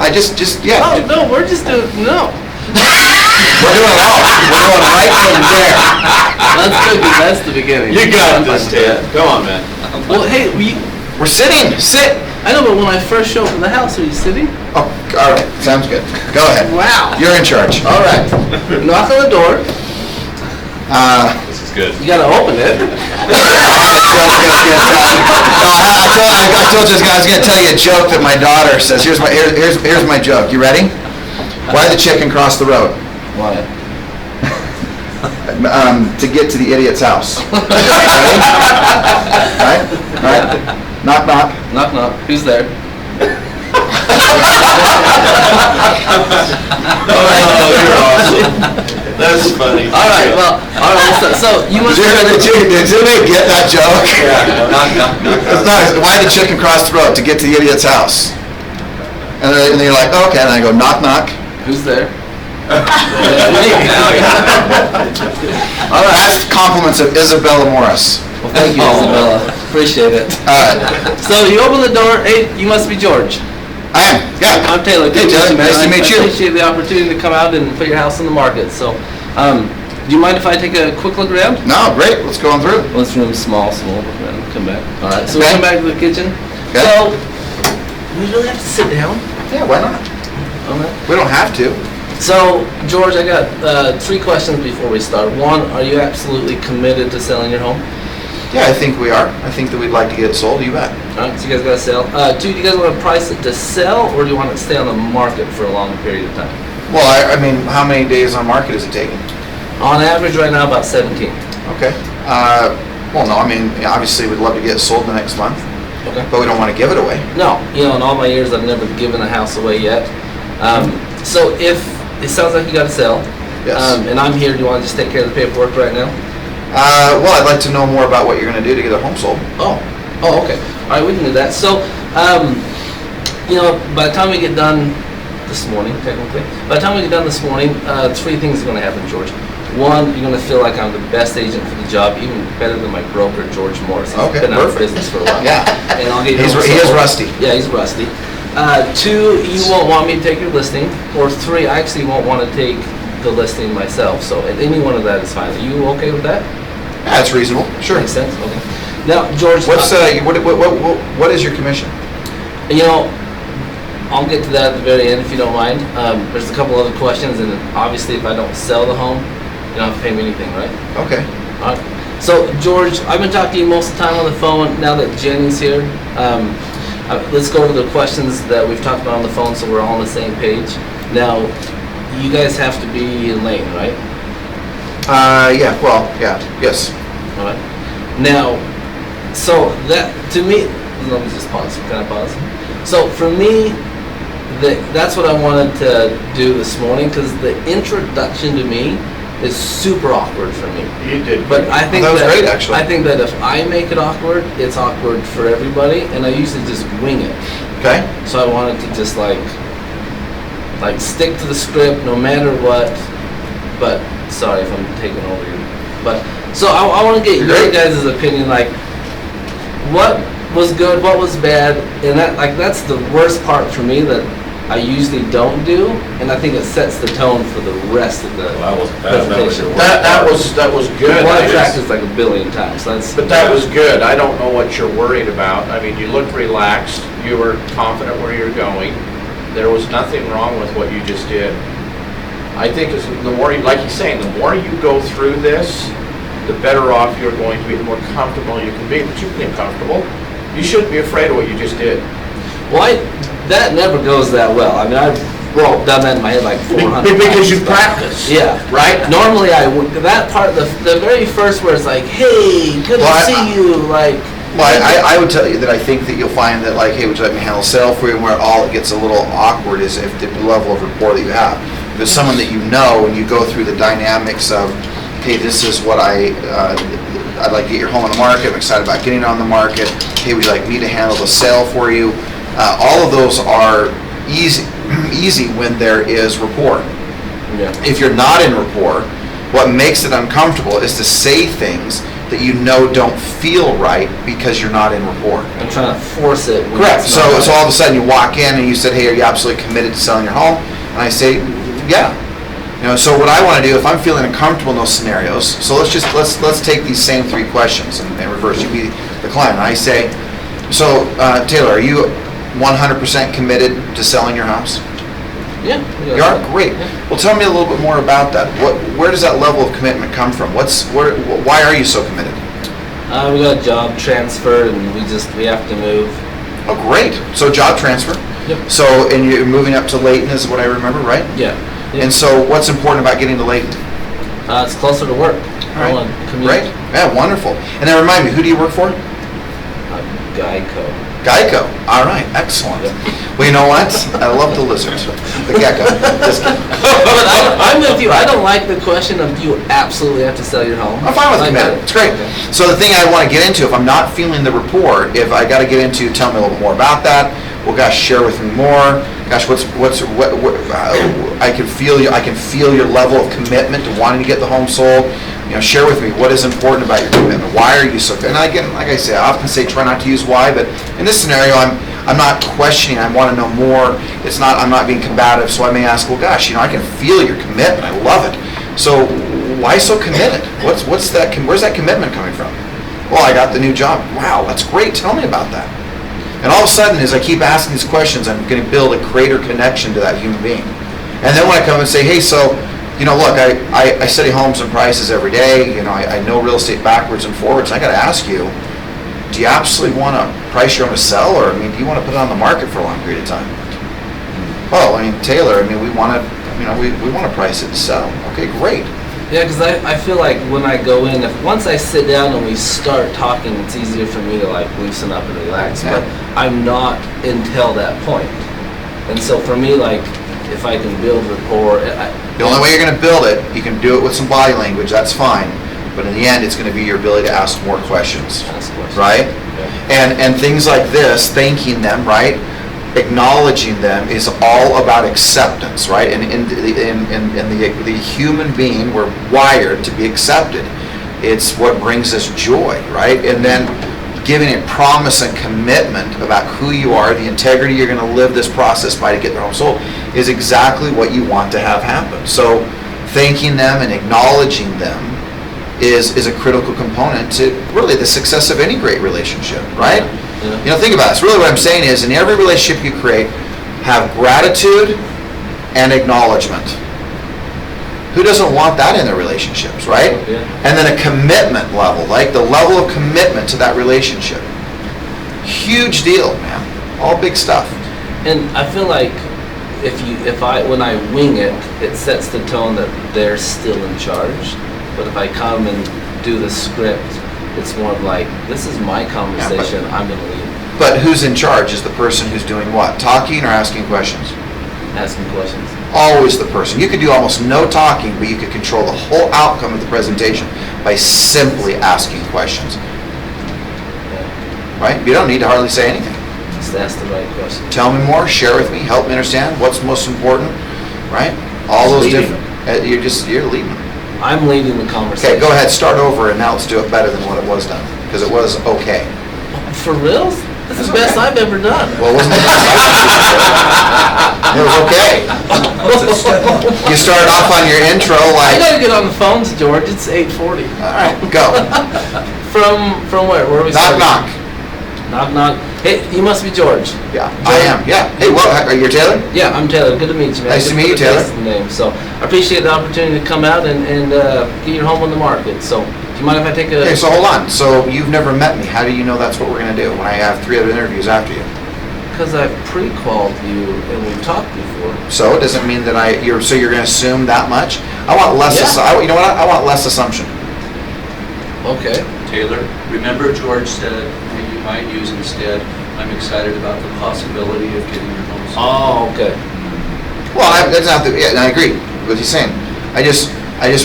A: yeah.
D: Oh, no, we're just doing, no.
A: We're doing it all. We're going right from there.
D: That's good, 'cause that's the beginning.
E: You got this, Ted. Come on, man.
D: Well, hey,
A: We're sitting. Sit.
D: I know, but when I first showed up in the house, are you sitting?
A: Oh, all right. Sounds good. Go ahead.
D: Wow.
A: You're in charge.
D: All right. Knock on the door.
C: This is good.
D: You gotta open it.
A: I told you I was going to tell you a joke that my daughter says. Here's my joke. You ready? Why did the chicken cross the road?
D: Why?
A: To get to the idiot's house. Right? Knock, knock.
D: Knock, knock. Who's there?
E: Oh, you're awesome. That's funny.
D: All right. Well, all right. So you must.
A: Did anybody get that joke?
E: Yeah.
C: Knock, knock, knock.
A: It's not. Why did the chicken cross the road? To get to the idiot's house. And then you're like, oh, okay. And I go, knock, knock.
D: Who's there?
A: All right. That's compliments of Isabella Morris.
D: Well, thank you, Isabella. Appreciate it.
A: All right.
D: So you open the door. Hey, you must be George.
A: I am. Yeah.
D: I'm Taylor.
A: Hey, Taylor. Nice to meet you.
D: I appreciate the opportunity to come out and put your house on the market. So, do you mind if I take a quick look around?
A: No, great. Let's go on through.
D: Well, this room's small, so we'll come back. All right. So
A: Okay.
D: we'll come back to the kitchen.
A: Okay.
D: So, we really have to sit down.
A: Yeah, why not?
D: Okay.
A: We don't have to.
D: So, George, I got 3 questions before we start. 1, are you absolutely committed to selling your home?
A: Yeah, I think we are. I think that we'd like to get it sold. You bet.
D: All right, so you guys got to sell. 2, do you guys want to price it to sell, or do you want it to stay on the market for a long period of time?
A: Well, I mean, how many days on market is it taking?
D: On average, right now, about 17.
A: Okay. Well, no, I mean, obviously we'd love to get it sold the next month,
D: Okay.
A: but we don't want to give it away.
D: No, in all my years, I've never given a house away yet. So if it sounds like you got to sell,
A: Yes.
D: and I'm here, do you want to just take care of the paperwork right now?
A: Well, I'd like to know more about what you're going to do to get a home sold.
D: Oh, okay. All right, we can do that. So, by the time we get done this morning, technically, by the time we get done this morning, 3 things are going to happen, George. 1, you're going to feel like I'm the best agent for the job, even better than my broker, George Morris. He's
A: Okay,
D: been out of
A: perfect.
D: business for a while.
A: Yeah.
D: And I'll get you
A: He is rusty.
D: Yeah, he's rusty. 2, you won't want me to take your listing. Or 3, I actually won't want to take the listing myself. So any one of that is fine. Are you okay with that?
A: That's reasonable. Sure.
D: Makes sense? Okay. Now, George,
A: What's what is your commission?
D: I'll get to that at the very end if you don't mind. There's a couple other questions, and obviously if I don't sell the home, you don't have to pay me anything, right?
A: Okay.
D: All right. So, George, I've been talking to you most of the time on the phone. Now that Jenny's here, let's go over the questions that we've talked about on the phone so we're all on the same page. Now, you guys have to be in lane, right?
A: Yeah. Well, yeah. Yes.
D: All right. Now, so that, to me, let me just pause. Can I pause? So, for me, that's what I wanted to do this morning, because the introduction to me is super awkward for me.
E: You did.
D: But I think
A: that was great, actually.
D: I think that if I make it awkward, it's awkward for everybody, and I usually just wing it.
A: Okay.
D: So I wanted to just like stick to the script no matter what. But sorry if I'm taking over you. But so I want to get your guys' opinion, like what was good, what was bad, and that's the worst part for me that I usually don't do, and I think it sets the tone for the rest of the presentation.
E: That was good.
D: One practiced like a billion times.
E: But that was good. I don't know what you're worried about. I mean, you looked relaxed. You were confident where you're going. There was nothing wrong with what you just did. I think the more you, like he's saying, the more you go through this, the better off you're going to be, the more comfortable you can be. But you can be comfortable. You shouldn't be afraid of what you just did.
D: Well, that never goes that well. I mean, I've done that in my head like 400
E: Because
D: times.
E: you practice.
D: Yeah.
E: Right?
D: Normally, that part, the very first where it's like, hey, good to see you, like.
A: Well, I would tell you that I think that you'll find that, like, hey, would you let me handle sale for you? And where all it gets a little awkward is if the level of rapport that you have. If there's someone that you know and you go through the dynamics of, hey, this is what I'd like to get your home on the market. I'm excited about getting it on the market. Hey, would you like me to handle the sale for you? All of those are easy when there is rapport.
D: Yeah.
A: If you're not in rapport, what makes it uncomfortable is to say things that you know don't feel right because you're not in rapport.
D: I'm trying to force it. when
A: Correct.
D: it's
A: So,
D: not
A: so
D: right.
A: all of a sudden you walk in and you said, "Hey, are you absolutely committed to selling your home?" And I say, "Yeah." So what I want to do, if I'm feeling uncomfortable in those scenarios, so let's take these same 3 questions and reverse. You be the client. And I say, "So Taylor, are you 100% committed to selling your house?"
D: Yeah.
A: You are? Great. Well, tell me a little bit more about that. Where does that level of commitment come from? Why are you so committed?
D: We got a job transfer, and we have to move.
A: Oh, great. So job transfer.
D: Yep.
A: So, and you're moving up to Layton is what I remember, right?
D: Yeah.
A: And so what's important about getting to Layton?
D: It's closer to work.
A: All
D: I
A: right.
D: want to commute.
A: Great. Yeah, wonderful. And then remind me, who do you work for?
D: Geico.
A: Geico. All right. Excellent.
D: Yep.
A: Well, you know what? I love the lizards. The gecko. Just kidding.
D: But I'm with you. I don't like the question of do you absolutely have to sell your home.
A: I'm fine with
D: Like
A: commitment.
D: that.
A: It's great.
D: Okay.
A: So the thing I want to get into, if I'm not feeling the rapport, if I got to get into, tell me a little bit more about that. Well, gosh, share with me more. Gosh, what I can feel you. I can feel your level of commitment to wanting to get the home sold. Share with me what is important about your commitment. Why are you so? And again, like I say, I often say try not to use why, but in this scenario, I'm not questioning. I want to know more. I'm not being combative. So I may ask, well, gosh, I can feel your commitment. I love it. So why so committed? What's that? Where's that commitment coming from? Well, I got the new job. Wow, that's great. Tell me about that. And all of a sudden, as I keep asking these questions, I'm going to build a greater connection to that human being. And then when I come and say, hey, so, look, I study homes and prices every day. I know real estate backwards and forwards. I got to ask you, do you absolutely want to price your own to sell, or do you want to put it on the market for a long period of time? Well, Taylor, we want to, we want to price it to sell. Okay, great.
D: Yeah, because I feel like when I go in, once I sit down and we start talking, it's easier for me to loosen up and relax.
A: Yeah.
D: But I'm not until that point. And so for me, if I can build rapport,
A: The only way you're going to build it, you can do it with some body language, that's fine. But in the end, it's going to be your ability to ask more questions,
D: ask questions.
A: right?
D: Yeah.
A: And things like this, thanking them, right? Acknowledging them is all about acceptance, right? And in the human being, we're wired to be accepted. It's what brings us joy, right? And then giving a promise and commitment about who you are, the integrity you're going to live this process by to get their home sold, is exactly what you want to have happen. So thanking them and acknowledging them is a critical component to really the success of any great relationship, right?
D: Yeah.
A: Think about this. Really what I'm saying is, in every relationship you create, have gratitude and acknowledgement. Who doesn't want that in their relationships, right?
D: Yeah.
A: And then a commitment level, the level of commitment to that relationship. Huge deal, man. All big stuff.
D: And I feel like when I wing it, it sets the tone that they're still in charge. But if I come and do the script, it's more of this is my conversation, I'm going to lead.
A: But who's in charge? Is the person who's doing what? Talking or asking questions?
D: Asking questions.
A: Always the person. You could do almost no talking, but you could control the whole outcome of the presentation by simply asking questions.
D: Yeah.
A: Right? You don't need to hardly say anything.
D: Just ask the right question.
A: Tell me more, share with me, help me understand what's most important, right? All those
E: Leading.
A: different, you're leading.
D: I'm leading the conversation.
A: Okay, go ahead, start over, and now let's do it better than what it was done, because it was okay.
D: For reals? This is the best I've ever done.
A: Well, it wasn't the best It was okay. You started off on your intro
D: I
A: like,
D: gotta get on the phones, George. It's 8:40.
A: all right, go.
D: From where? Where are we
A: Knock,
D: starting?
A: knock.
D: Knock, knock. Hey, you must be George.
A: Yeah, I am, yeah. Hey, well, are you Taylor?
D: Yeah, I'm Taylor. Good to meet you, man.
A: Nice to
D: Good
A: meet you,
D: put a face
A: Taylor.
D: to the name. So I appreciate the opportunity to come out and get your home on the market. So do you mind if I take a...
A: Okay, so hold on. So you've never met me. How do you know that's what we're going to do when I have 3 other interviews after you?
D: Because I've pre-called you and we've talked before.
A: So it doesn't mean that you're going to assume that much? I want less,
D: Yeah.
A: you know what? I want less assumption.
D: Okay.
C: Taylor, remember George said that you might use instead, I'm excited about the possibility of getting your home sold.
D: Oh, okay.
A: Well, that's not yeah, I agree with what he's saying. I just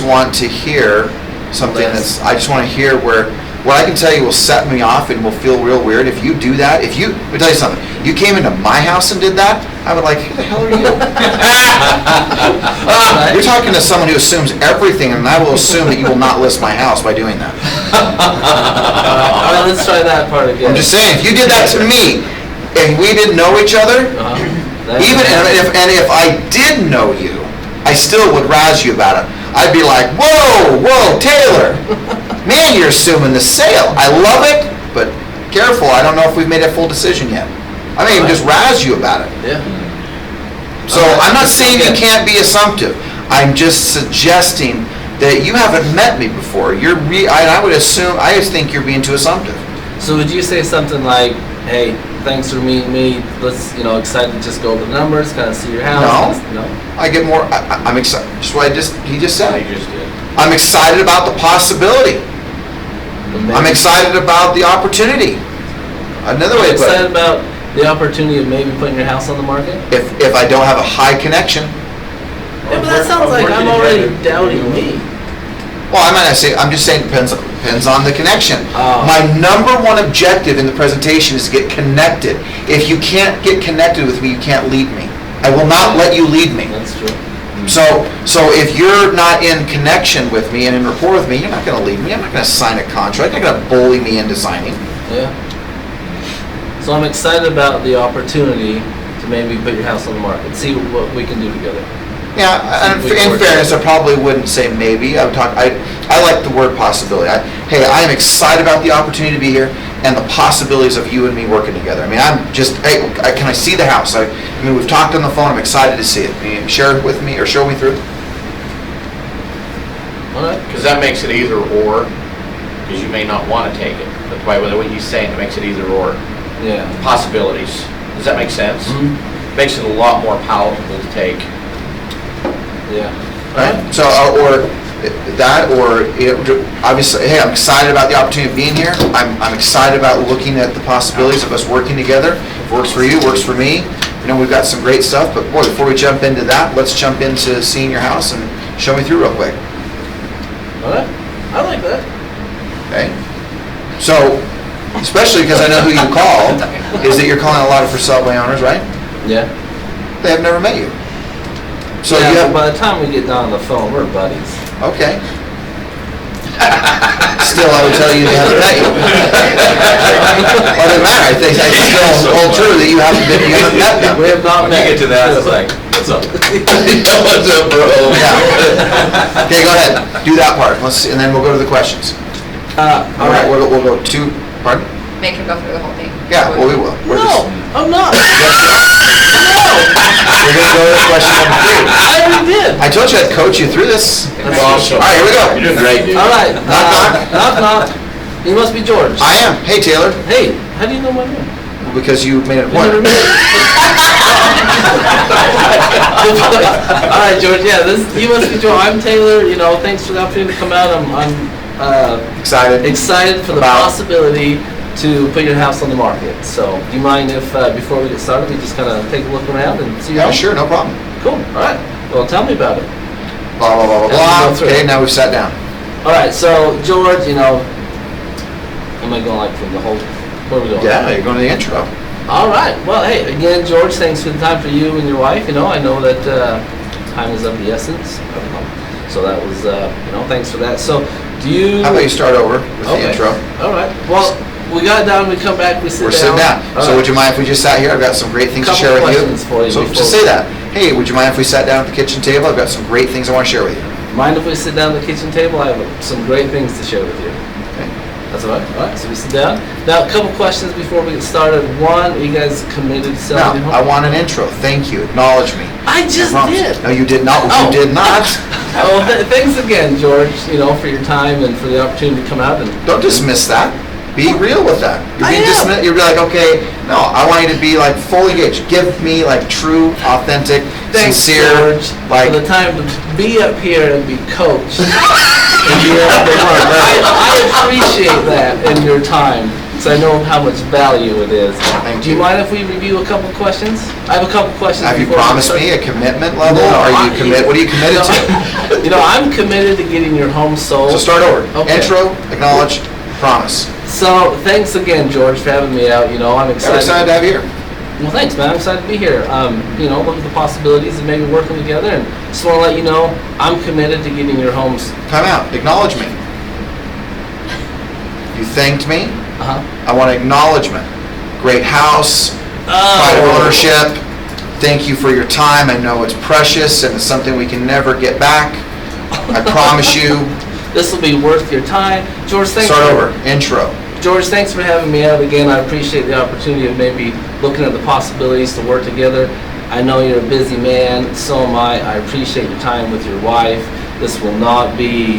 A: want to hear something
D: Less.
A: I just want to hear where what I can tell you will set me off and will feel real weird if you do that. Let me tell you something. You came into my house and did that, I would like, who the hell are you? You're talking to someone who assumes everything, and I will assume that you will not list my house by doing that.
D: All right, let's try that part again.
A: I'm just saying, if you did that to me, and we didn't know each other, and if I did know you, I still would razz you about it. I'd be like, whoa, Taylor. Man, you're assuming the sale. I love it, but careful. I don't know if we've made a full decision yet. I may even just razz you about it.
D: Yeah.
A: So I'm not saying you can't be assumptive. I'm just suggesting that you haven't met me before. I would assume, I just think you're being too assumptive.
D: So would you say something like, hey, thanks for meeting me. Let's, excited to just go over the numbers, kind of see your house. No.
A: I get more, I'm excited. Just what he just said.
E: I just did.
A: I'm excited about the possibility. I'm excited about the opportunity. Another way to put
D: excited
A: it.
D: about the opportunity of maybe putting your house on the market?
A: If I don't have a high connection.
D: Yeah, but that sounds like I'm already doubting me.
A: Well, I might not say, I'm just saying depends on the connection.
D: Oh.
A: My number one objective in the presentation is to get connected. If you can't get connected with me, you can't lead me. I will not let you lead me.
D: That's true.
A: So if you're not in connection with me and in rapport with me, you're not going to lead me. I'm not going to sign a contract. You're not going to bully me into signing.
D: Yeah. So I'm excited about the opportunity to maybe put your house on the market, see what we can do together.
A: Yeah, and in fairness, I probably wouldn't say maybe. I would talk. I like the word possibility. Hey, I am excited about the opportunity to be here and the possibilities of you and me working together. I mean, can I see the house? I mean, we've talked on the phone. I'm excited to see it. Can you share it with me or show me through?
D: All right.
E: Because that makes it either or, because you may not want to take it. But by the way he's saying, it makes it either or.
D: Yeah.
E: Possibilities. Does that make sense?
D: Mm-hmm.
E: Makes it a lot more palatable to take.
D: Yeah.
A: Right. So, obviously, hey, I'm excited about the opportunity of being here. I'm excited about looking at the possibilities of us working together. Works for you, works for me. We've got some great stuff, but boy, before we jump into that, let's jump into seeing your house and show me through real quick.
D: All right. I like that.
A: Okay. So, especially because I know who you called, is that you're calling a lot of for sale by owners, right?
D: Yeah.
A: They have never met you. So
D: yeah,
A: you have,
D: by the time we get down on the phone, we're buddies.
A: okay. Still, I would tell you they haven't met you. Well, it doesn't matter. I think I still hold true that you haven't met them.
D: We have not met.
F: When you get to that, it's like, what's up?
A: What's up, bro? Yeah. Okay, go ahead. Do that part. Let's see, and then we'll go to the questions.
D: All right.
A: We'll go to, pardon?
G: Make him go through the whole thing.
A: Yeah, well, we will.
D: No, I'm not.
A: We're going to go to question number 3.
D: I already did.
A: I told you I'd coach you through this.
D: That's
A: All right, here we go.
E: You're doing great, dude.
D: All right.
A: Knock,
D: knock. You must be George.
A: I am. Hey, Taylor.
D: Hey, how do you know my name?
A: Because you made an
D: You never
A: appointment.
D: All right, George. Yeah, you must be George. I'm Taylor. Thanks for the opportunity to come out. I'm excited for the possibility to put your house on the market. So, do you mind if before we get started, we just kind of take a look around and see?
A: Yeah, sure, no problem.
D: Cool. All right. Well, tell me about it.
A: Blah, blah, blah, blah, blah. Okay, now we've sat down.
D: All right. So, George, am I going like from the whole? Where are we going?
A: Yeah, you're going to the intro.
D: All right. Well, hey, again, George, thanks for the time for you and your wife. I know that time is of the essence. So that was, thanks for that. So, do you?
A: How about you start over with the intro?
D: All right. Well, we got down, we come back, we sit down.
A: We're sitting down. So would you mind if we just sat here? I've got some great things to share with you.
D: Questions for you.
A: So just say that. Hey, would you mind if we sat down at the kitchen table? I've got some great things I want to share with you.
D: Mind if we sit down at the kitchen table? I have some great things to share with you.
A: Okay.
D: That's all right. All right. So we sit down. Now, a couple questions before we get started. One, are you guys committed to selling your
A: Now,
D: home?
A: I want an intro. Thank you. Acknowledge me.
D: I just did.
A: No, you did not.
D: Oh.
A: You did not.
D: Oh, thanks again, George. For your time and for the opportunity to come out and
A: Don't dismiss that. Be real with that. You're
D: I
A: being
D: am.
A: dismissed. You're like, okay, no, I want you to be like fully engaged. Give me like true, authentic,
D: Thanks,
A: sincere,
D: George,
A: like.
D: for the time to be up here and be coached. And be able to work. I appreciate that in your time, because I know how much value it is.
A: Thank
D: Do you
A: you.
D: mind if we review a couple questions? I have a couple questions.
A: Have you
D: before we
A: promised
D: start.
A: me a commitment level?
D: No,
A: Are you commit? What are you committed to?
D: I'm committed to getting your home sold.
A: So start over.
D: Okay.
A: Intro, acknowledge, promise.
D: So thanks again, George, for having me out. You know, I'm
A: I'm
D: excited.
A: excited to have you here.
D: Well, thanks, man. I'm excited to be here. You know, look at the possibilities of maybe working together, and just want to let you know I'm committed to getting your homes.
A: Time out. Acknowledge me. You thanked me. I want acknowledgement. Great house, pride of ownership. Thank you for your time. I know it's precious and it's something we can never get back. I promise you.
D: This will be worth your time, George. Thanks.
A: Start over. Intro.
D: George, thanks for having me out again. I appreciate the opportunity of maybe looking at the possibilities to work together. I know you're a busy man, so am I. I appreciate your time with your wife. This will not be.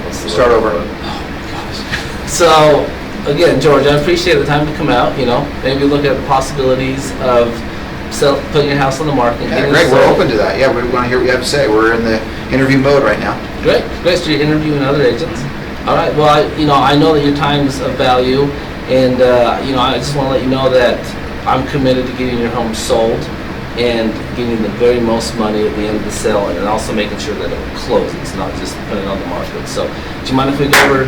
D: What's the
A: Start
D: word?
A: over.
D: Oh my gosh. So, again, George, I appreciate the time to come out. You know, maybe look at the possibilities of putting your house on the market.
A: Yeah, Greg, we're open to that. Yeah, we want to hear what you have to say. We're in the interview mode right now.
D: Great. So you're interviewing other agents. All right. Well, I know that your time's of value, and I just want to let you know that I'm committed to getting your home sold and getting the very most money at the end of the sale, and then also making sure that it closes, not just putting it on the market. So, do you mind if we go over?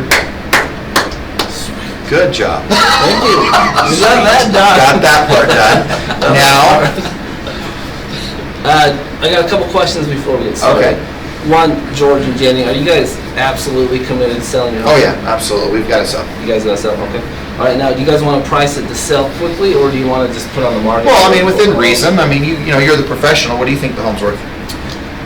A: Good job.
D: Thank you. We got that done.
A: Got that part done. Now,
D: I got a couple questions before we get started.
A: Okay.
D: One, George and Jenny, are you guys absolutely committed to selling your home?
A: oh yeah, absolutely. We've got it up.
D: You guys got to sell? Okay. All right. Now, do you guys want to price it to sell quickly, or do you want to just put it on the market?
A: Well, I mean, within reason. I mean, you know, you're the professional. What do you think the home's worth?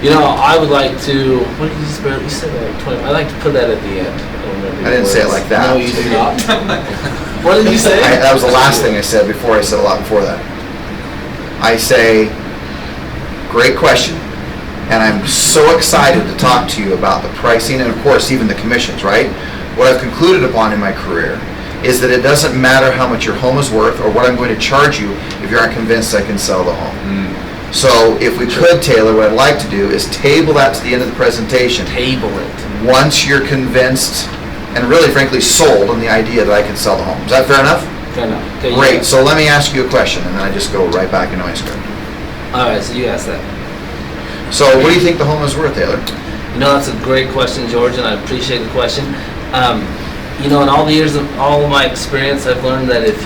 D: You know, I would like to. What did you say? You said like 20. I like to put that at the end. I don't remember.
A: I didn't say it like that.
D: No, you did not. What did you say?
A: That was the last thing I said before I said a lot before that. I say, great question. And I'm so excited to talk to you about the pricing and, of course, even the commissions, right? What I've concluded upon in my career is that it doesn't matter how much your home is worth or what I'm going to charge you if you aren't convinced I can sell the home. So if we could, Taylor, what I'd like to do is table that to the end of the presentation.
D: Table it.
A: Once you're convinced and really, frankly, sold on the idea that I can sell the home. Is that fair enough?
D: Fair enough. Okay,
A: Great. So let me ask you a question, and then I just go right back into my script.
D: All right. So you asked that.
A: So what do you think the home is worth, Taylor?
D: You know, that's a great question, George, and I appreciate the question. You know, in all the years of all of my experience, I've learned that if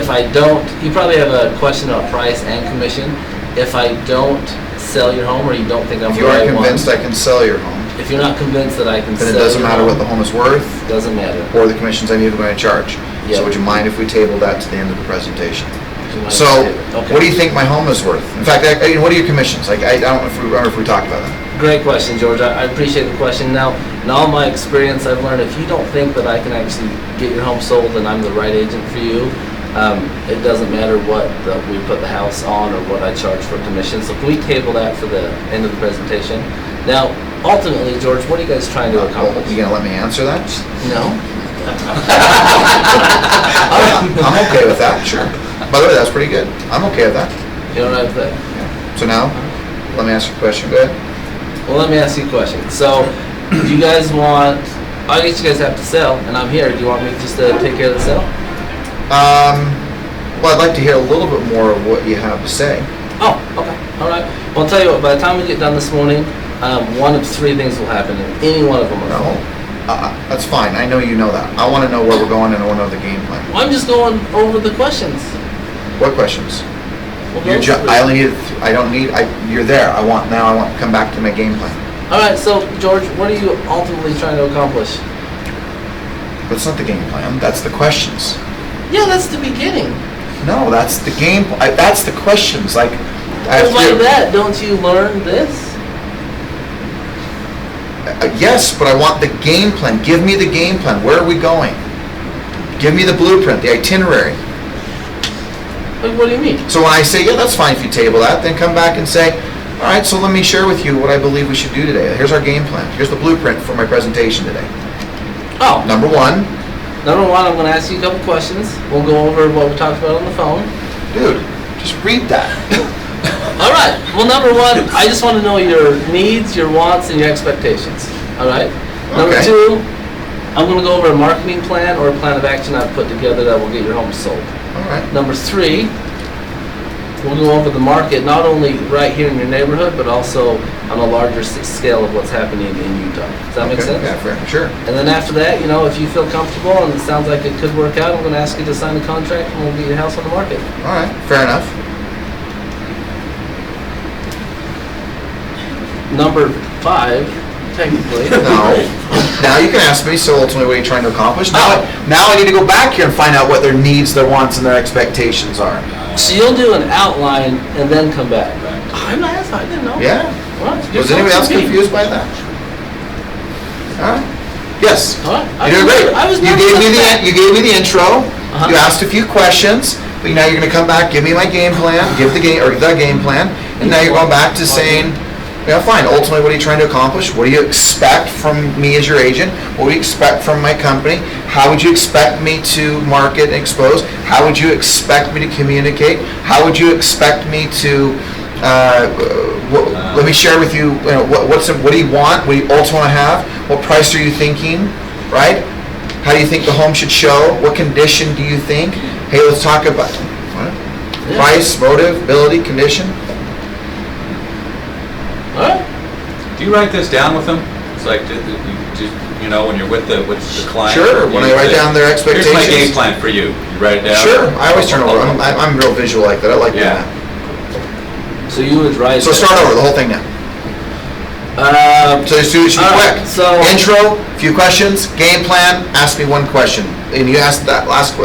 D: I don't, you probably have a question about price and commission. If I don't sell your home, or you don't think I'm
A: If
D: the
A: you
D: right
A: aren't convinced
D: one,
A: I can sell your home,
D: if you're not convinced that I can sell
A: then it doesn't
D: your
A: matter what
D: home,
A: the home is worth
D: doesn't matter.
A: or the commissions I'm even going to charge.
D: Yeah.
A: So would you mind if we table that to the end of the presentation?
D: Do you mind
A: So,
D: if I do it? Okay.
A: what do you think my home is worth? In fact, what are your commissions? Like, I don't know if we talked about that.
D: Great question, George. I appreciate the question. Now, in all my experience, I've learned if you don't think that I can actually get your home sold and I'm the right agent for you, it doesn't matter what we put the house on or what I charge for commission. So can we table that for the end of the presentation? Now, ultimately, George, what are you guys trying to accomplish?
A: You gonna let me answer that?
D: No.
A: I'm okay with that, sure. By the way, that's pretty good. I'm okay with that.
D: You don't have that.
A: So now, let me ask you a question. Go ahead.
D: Well, let me ask you a question. So, do you guys want? I guess you guys have to sell, and I'm here. Do you want me just to take care of the sale?
A: Well, I'd like to hear a little bit more of what you have to say.
D: Oh, okay. All right. Well, I'll tell you what. By the time we get done this morning, one of three things will happen, and any one of them are
A: No,
D: wrong.
A: that's fine. I know you know that. I want to know where we're going and I want to know the game plan.
D: Well, I'm just going over the questions.
A: What questions?
D: We'll go through.
A: I only need. I don't need. You're there. I want to come back to my game plan.
D: All right. So, George, what are you ultimately trying to accomplish?
A: That's not the game plan. That's the questions.
D: Yeah, that's the beginning.
A: No, that's the game. That's the questions. Like,
D: Well, by that, don't you learn this?
A: Yes, but I want the game plan. Give me the game plan. Where are we going? Give me the blueprint, the itinerary.
D: Like, what do you mean?
A: So when I say, yeah, that's fine if you table that, then come back and say, all right, so let me share with you what I believe we should do today. Here's our game plan. Here's the blueprint for my presentation today.
D: Oh,
A: Number one,
D: I'm going to ask you a couple questions. We'll go over what we talked about on the phone.
A: dude, just read that.
D: All right. Well, number one, I just want to know your needs, your wants, and your expectations. All right. Number
A: Okay.
D: two, I'm going to go over a marketing plan or a plan of action I've put together that will get your home sold.
A: All right.
D: Number three, we'll go over the market, not only right here in your neighborhood, but also on a larger scale of what's happening in Utah. Does that make
A: Okay,
D: sense?
A: Yeah, fair, sure.
D: And then after that, if you feel comfortable and it sounds like it could work out, I'm going to ask you to sign the contract and we'll get your house on the market.
A: All right, fair enough.
D: Number 5, technically.
A: No. Now you can ask me, so ultimately what are you trying to accomplish? Now I need to go back here and find out what their needs, their wants, and their expectations are.
D: So you'll do an outline and then come back. I didn't know.
A: Yeah?
D: Well,
A: Was anybody else confused by that? All right. Yes.
D: All right.
A: You did great.
D: I was
A: You
D: nervous
A: gave me
D: about that.
A: you gave me the intro.
D: Uh-huh.
A: You asked a few questions, but now you're going to come back, give me my game plan, give the game plan, and now you're going back to saying, yeah, fine. Ultimately, what are you trying to accomplish? What do you expect from me as your agent? What do you expect from my company? How would you expect me to market and expose? How would you expect me to communicate? How would you expect me to? Let me share with you. What do you want? What do you ultimately have? What price are you thinking? Right? How do you think the home should show? What condition do you think? Hey, let's talk about price, motive, ability, condition.
D: All right.
F: Do you write this down with them? It's like, when you're with the client.
A: Sure, when I write down their expectations.
F: Here's my game plan for you. You write it down?
A: Sure, I always turn over. I'm real visual like that. I like
F: Yeah.
A: that.
D: So you would write.
A: So start over the whole thing now. So just do it
D: all right,
A: quick.
D: so-
A: Intro, few questions, game plan. Ask me one question, and you ask the last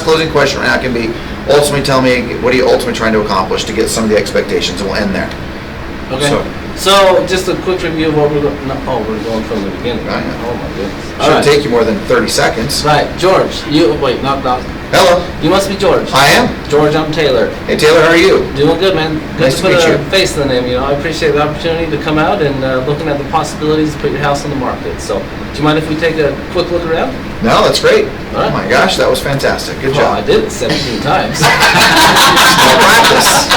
A: closing question right now can be ultimately tell me what are you ultimately trying to accomplish to get some of the expectations, and we'll end there.
D: Okay. So just a quick review of what we're going. We're going from the beginning.
A: I know.
D: Oh my goodness. All
A: Shouldn't
D: right.
A: take you more than 30 seconds.
D: Right, George. Not.
A: Hello,
D: You must be George.
A: I am.
D: George, I'm Taylor.
A: Hey Taylor, how are you?
D: Doing good, man. Good
A: Nice
D: to
A: to
D: put
A: meet
D: a
A: you.
D: face to the name. I appreciate the opportunity to come out and looking at the possibilities to put your house on the market. So, do you mind if we take a quick look around?
A: No, that's great.
D: All right.
A: Oh my gosh, that was fantastic. Good
D: Well, I
A: job.
D: did it 17 times.
A: Well, practice.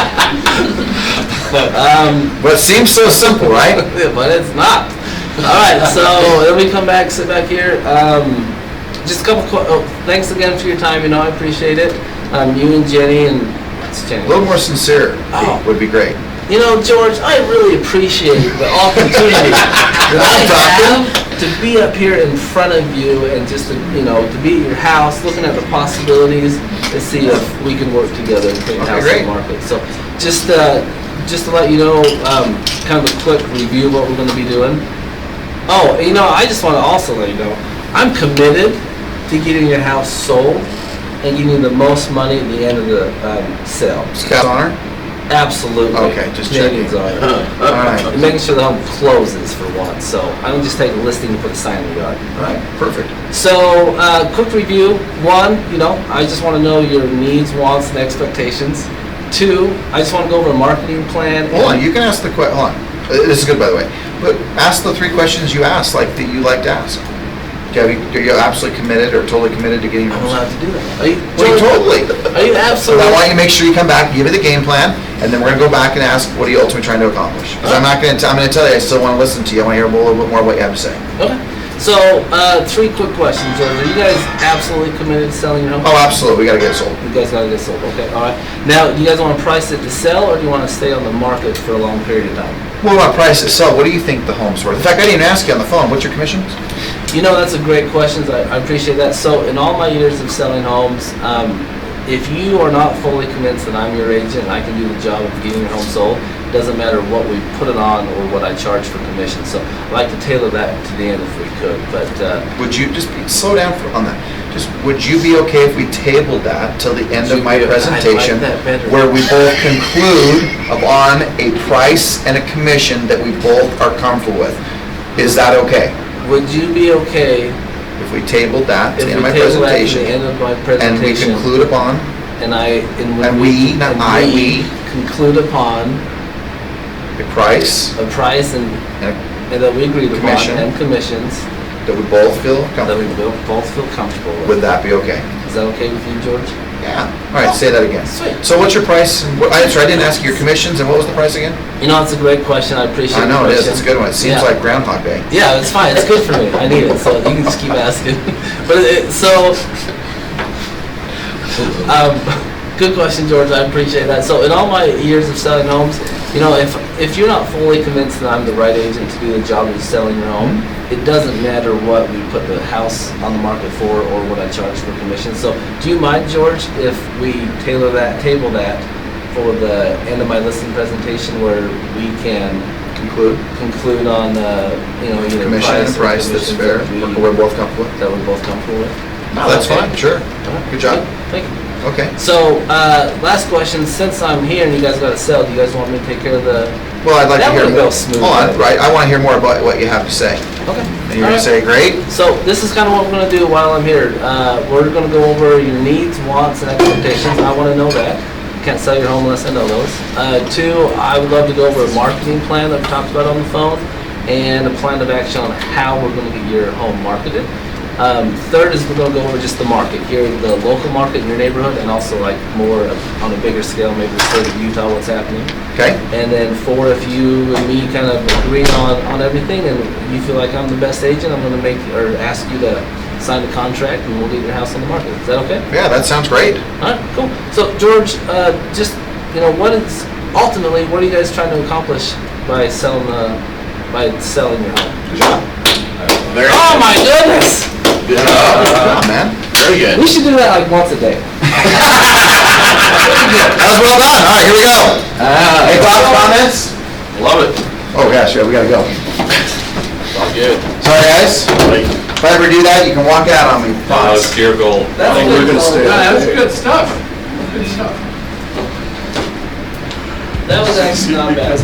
A: But it seems so simple, right?
D: But it's not. All right, so then we come back, sit back here. Just a couple. Thanks again for your time. I appreciate it. You and Jenny and it's Jenny.
A: A little more sincere
D: Oh.
A: would be great.
D: George, I really appreciate the opportunity that I have to be up here in front of you and just to be at your house, looking at the possibilities to see if we can work together and bring your
A: Okay,
D: house
A: great.
D: to the market. So just to let you know, kind of a quick review of what we're going to be doing. Oh, I just want to also let you know, I'm committed to getting your house sold and getting you the most money at the end of the sale.
A: Scout honor?
D: Absolutely.
A: Okay, just
D: Canadians
A: checking.
D: are.
A: All right.
D: And making sure the home closes for once. So I don't just take a listing and put a sign in the yard.
A: All right, perfect.
D: So, quick review. 1, I just want to know your needs, wants, and expectations. 2, I just want to go over a marketing plan.
A: Hold on, you can ask the question. Hold on. This is good, by the way. But ask the 3 questions you asked, that you like to ask. Okay, are you absolutely committed or totally committed to getting
D: I'm
A: homes?
D: allowed to do that. Are you,
A: Well, totally.
D: Are you
A: So
D: absolutely?
A: I want you to make sure you come back, give me the game plan, and then we're gonna go back and ask, what are you ultimately trying to accomplish? Because I'm gonna tell you, I still want to listen to you. I want to hear a little bit more what you have to say.
D: Okay. So, 3 quick questions, George. Are you guys absolutely committed to selling your home?
A: Oh, absolutely. We gotta get it sold.
D: You guys gotta get sold. Okay. All right. Now, do you guys want to price it to sell, or do you want to stay on the market for a long period of time?
A: What about price itself? What do you think the home's worth? In fact, I didn't even ask you on the phone. What's your commissions?
D: That's a great question. I appreciate that. So, in all my years of selling homes, if you are not fully convinced that I'm your agent and I can do the job of getting your home sold, it doesn't matter what we put it on or what I charge for commission. So, I'd like to tailor that to the end if we could. But
A: Would you slow down on that? Would you be okay if we tabled that till the end of my presentation,
D: I like that better.
A: where we both conclude upon a price and a commission that we both are comfortable with? Is that okay?
D: would you be okay
A: If we tabled that
D: if
A: to the
D: we
A: end of my
D: table that to
A: presentation,
D: the end of my
A: and we
D: presentation?
A: conclude upon
D: And when
A: And we, not
D: and
A: I, we.
D: conclude upon
A: a price
D: a price and that we agreed upon
A: Commission.
D: and commissions
A: that we both feel
D: that we
A: comfortable,
D: both feel comfortable with.
A: would that be okay?
D: Is that okay with you, George?
A: Yeah. All right, say that again.
D: Sweet.
A: So what's your price? I didn't ask you your commissions, and what was the price again?
D: It's a great question. I appreciate
A: I know
D: the
A: it is.
D: question.
A: It's a good one. It seems
D: Yeah.
A: like Groundhog Day.
D: Yeah, it's fine. It's good for me. I need it, so you can just keep asking. But Good question, George. I appreciate that. So in all my years of selling homes, you know, if you're not fully convinced that I'm the right agent to do the job of selling your home, it doesn't matter what we put the house on the market for or what I charge for commission. So do you mind, George, if we table that for the end of my listing presentation where we can conclude on you know, either
A: Commission and price that's fair, we're both comfortable with?
D: that we're both comfortable with?
A: No, that's fine, sure. Good job.
D: Thank you.
A: Okay.
D: So, last question, since I'm here and you guys got to sell, do you guys want me to take care of the...
A: Well, I'd like to
D: That
A: hear
D: would
A: more.
D: go smooth,
A: Hold on,
D: right?
A: right, I want to hear more about what you have to say.
D: Okay.
A: And you're going to say, great?
D: So this is kind of what we're going to do while I'm here. We're going to go over your needs, wants, and expectations. I want to know that. Can't sell your home unless I know those. Two, I would love to go over a marketing plan that we talked about on the phone and a plan of action on how we're going to get your home marketed. Third is we're going to go over just the market here, the local market in your neighborhood, and also like more on a bigger scale, maybe the state of Utah, what's happening.
A: Okay.
D: And then four, if you and me kind of agree on everything and you feel like I'm the best agent, I'm going to ask you to sign the contract and we'll get your house on the market. Is that okay?
A: Yeah, that sounds great.
D: All right, cool. So George, just, you know, ultimately, what are you guys trying to accomplish by selling your home?
A: Good job.
D: Oh my goodness!
A: Good job, man.
E: Very good.
D: We should do that like once a day.
A: That was well done. All right, here we go. Any thoughts, comments?
E: Love it.
A: Oh, gosh, yeah, we got to go.
E: All good.
A: Sorry, guys. If I ever do that, you can walk out on me.
F: It's pure gold.
D: That's
F: Thank
D: good.
F: you.
E: That's good stuff. Good stuff.
D: That was actually not bad.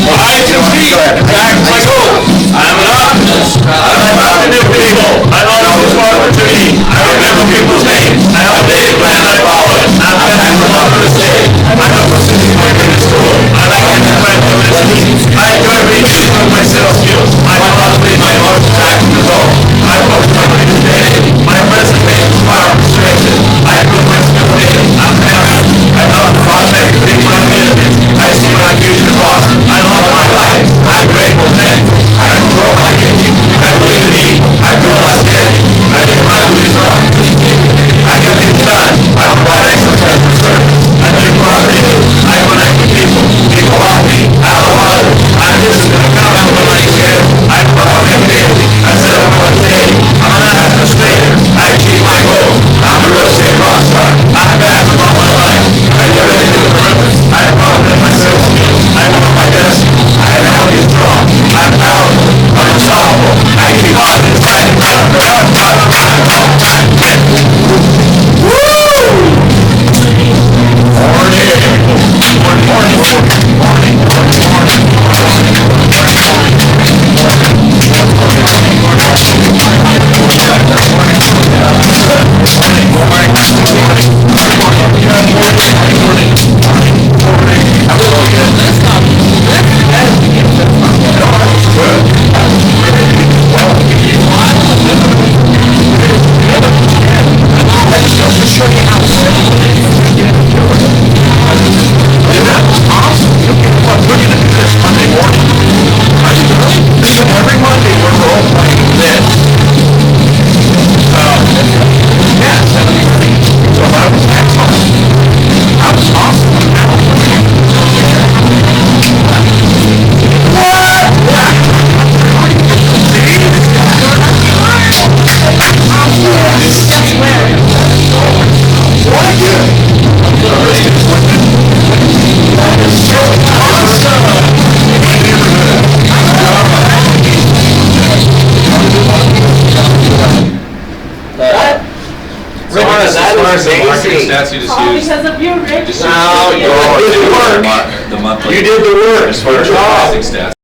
E: I compete. Back my goal. I'm an optimist. I like to new people. I don't know who's smarter to me. I remember people's names. I have a daily plan I follow it. I'm back from all the state. I know what's in the school. I like to have my publicity. I enjoy reading my sales skills. My philosophy, my most attractive result. I focus on my today. My present day is far restricted. I put my skill in. I'm happy. I know the prospect of being my business. I see my future boss. I love my life. I'm grateful then. I can grow my game. I believe in me. I feel like standing. I think my mood is wrong. I can be done. I provide excellent customer service. I do property. I connect with people. People love me. I love others. I'm just gonna come out with my share. I perform every day. I set up one day. I'm an administrator. I achieve my goals. I'm a real estate rock star. I'm back from all my life. I do everything to the purpose. I have confidence in my sales skills. I know my best. I am healthy and strong. I'm powerful. I'm unstoppable. I keep on fighting.
F: Marketing stats you just
G: All
F: used.
G: because of you, Rick.
F: Just
E: No,
F: used
E: you did the work.
F: the monthly.
E: You did the work.
F: As far as
E: Good job.
F: pricing stats.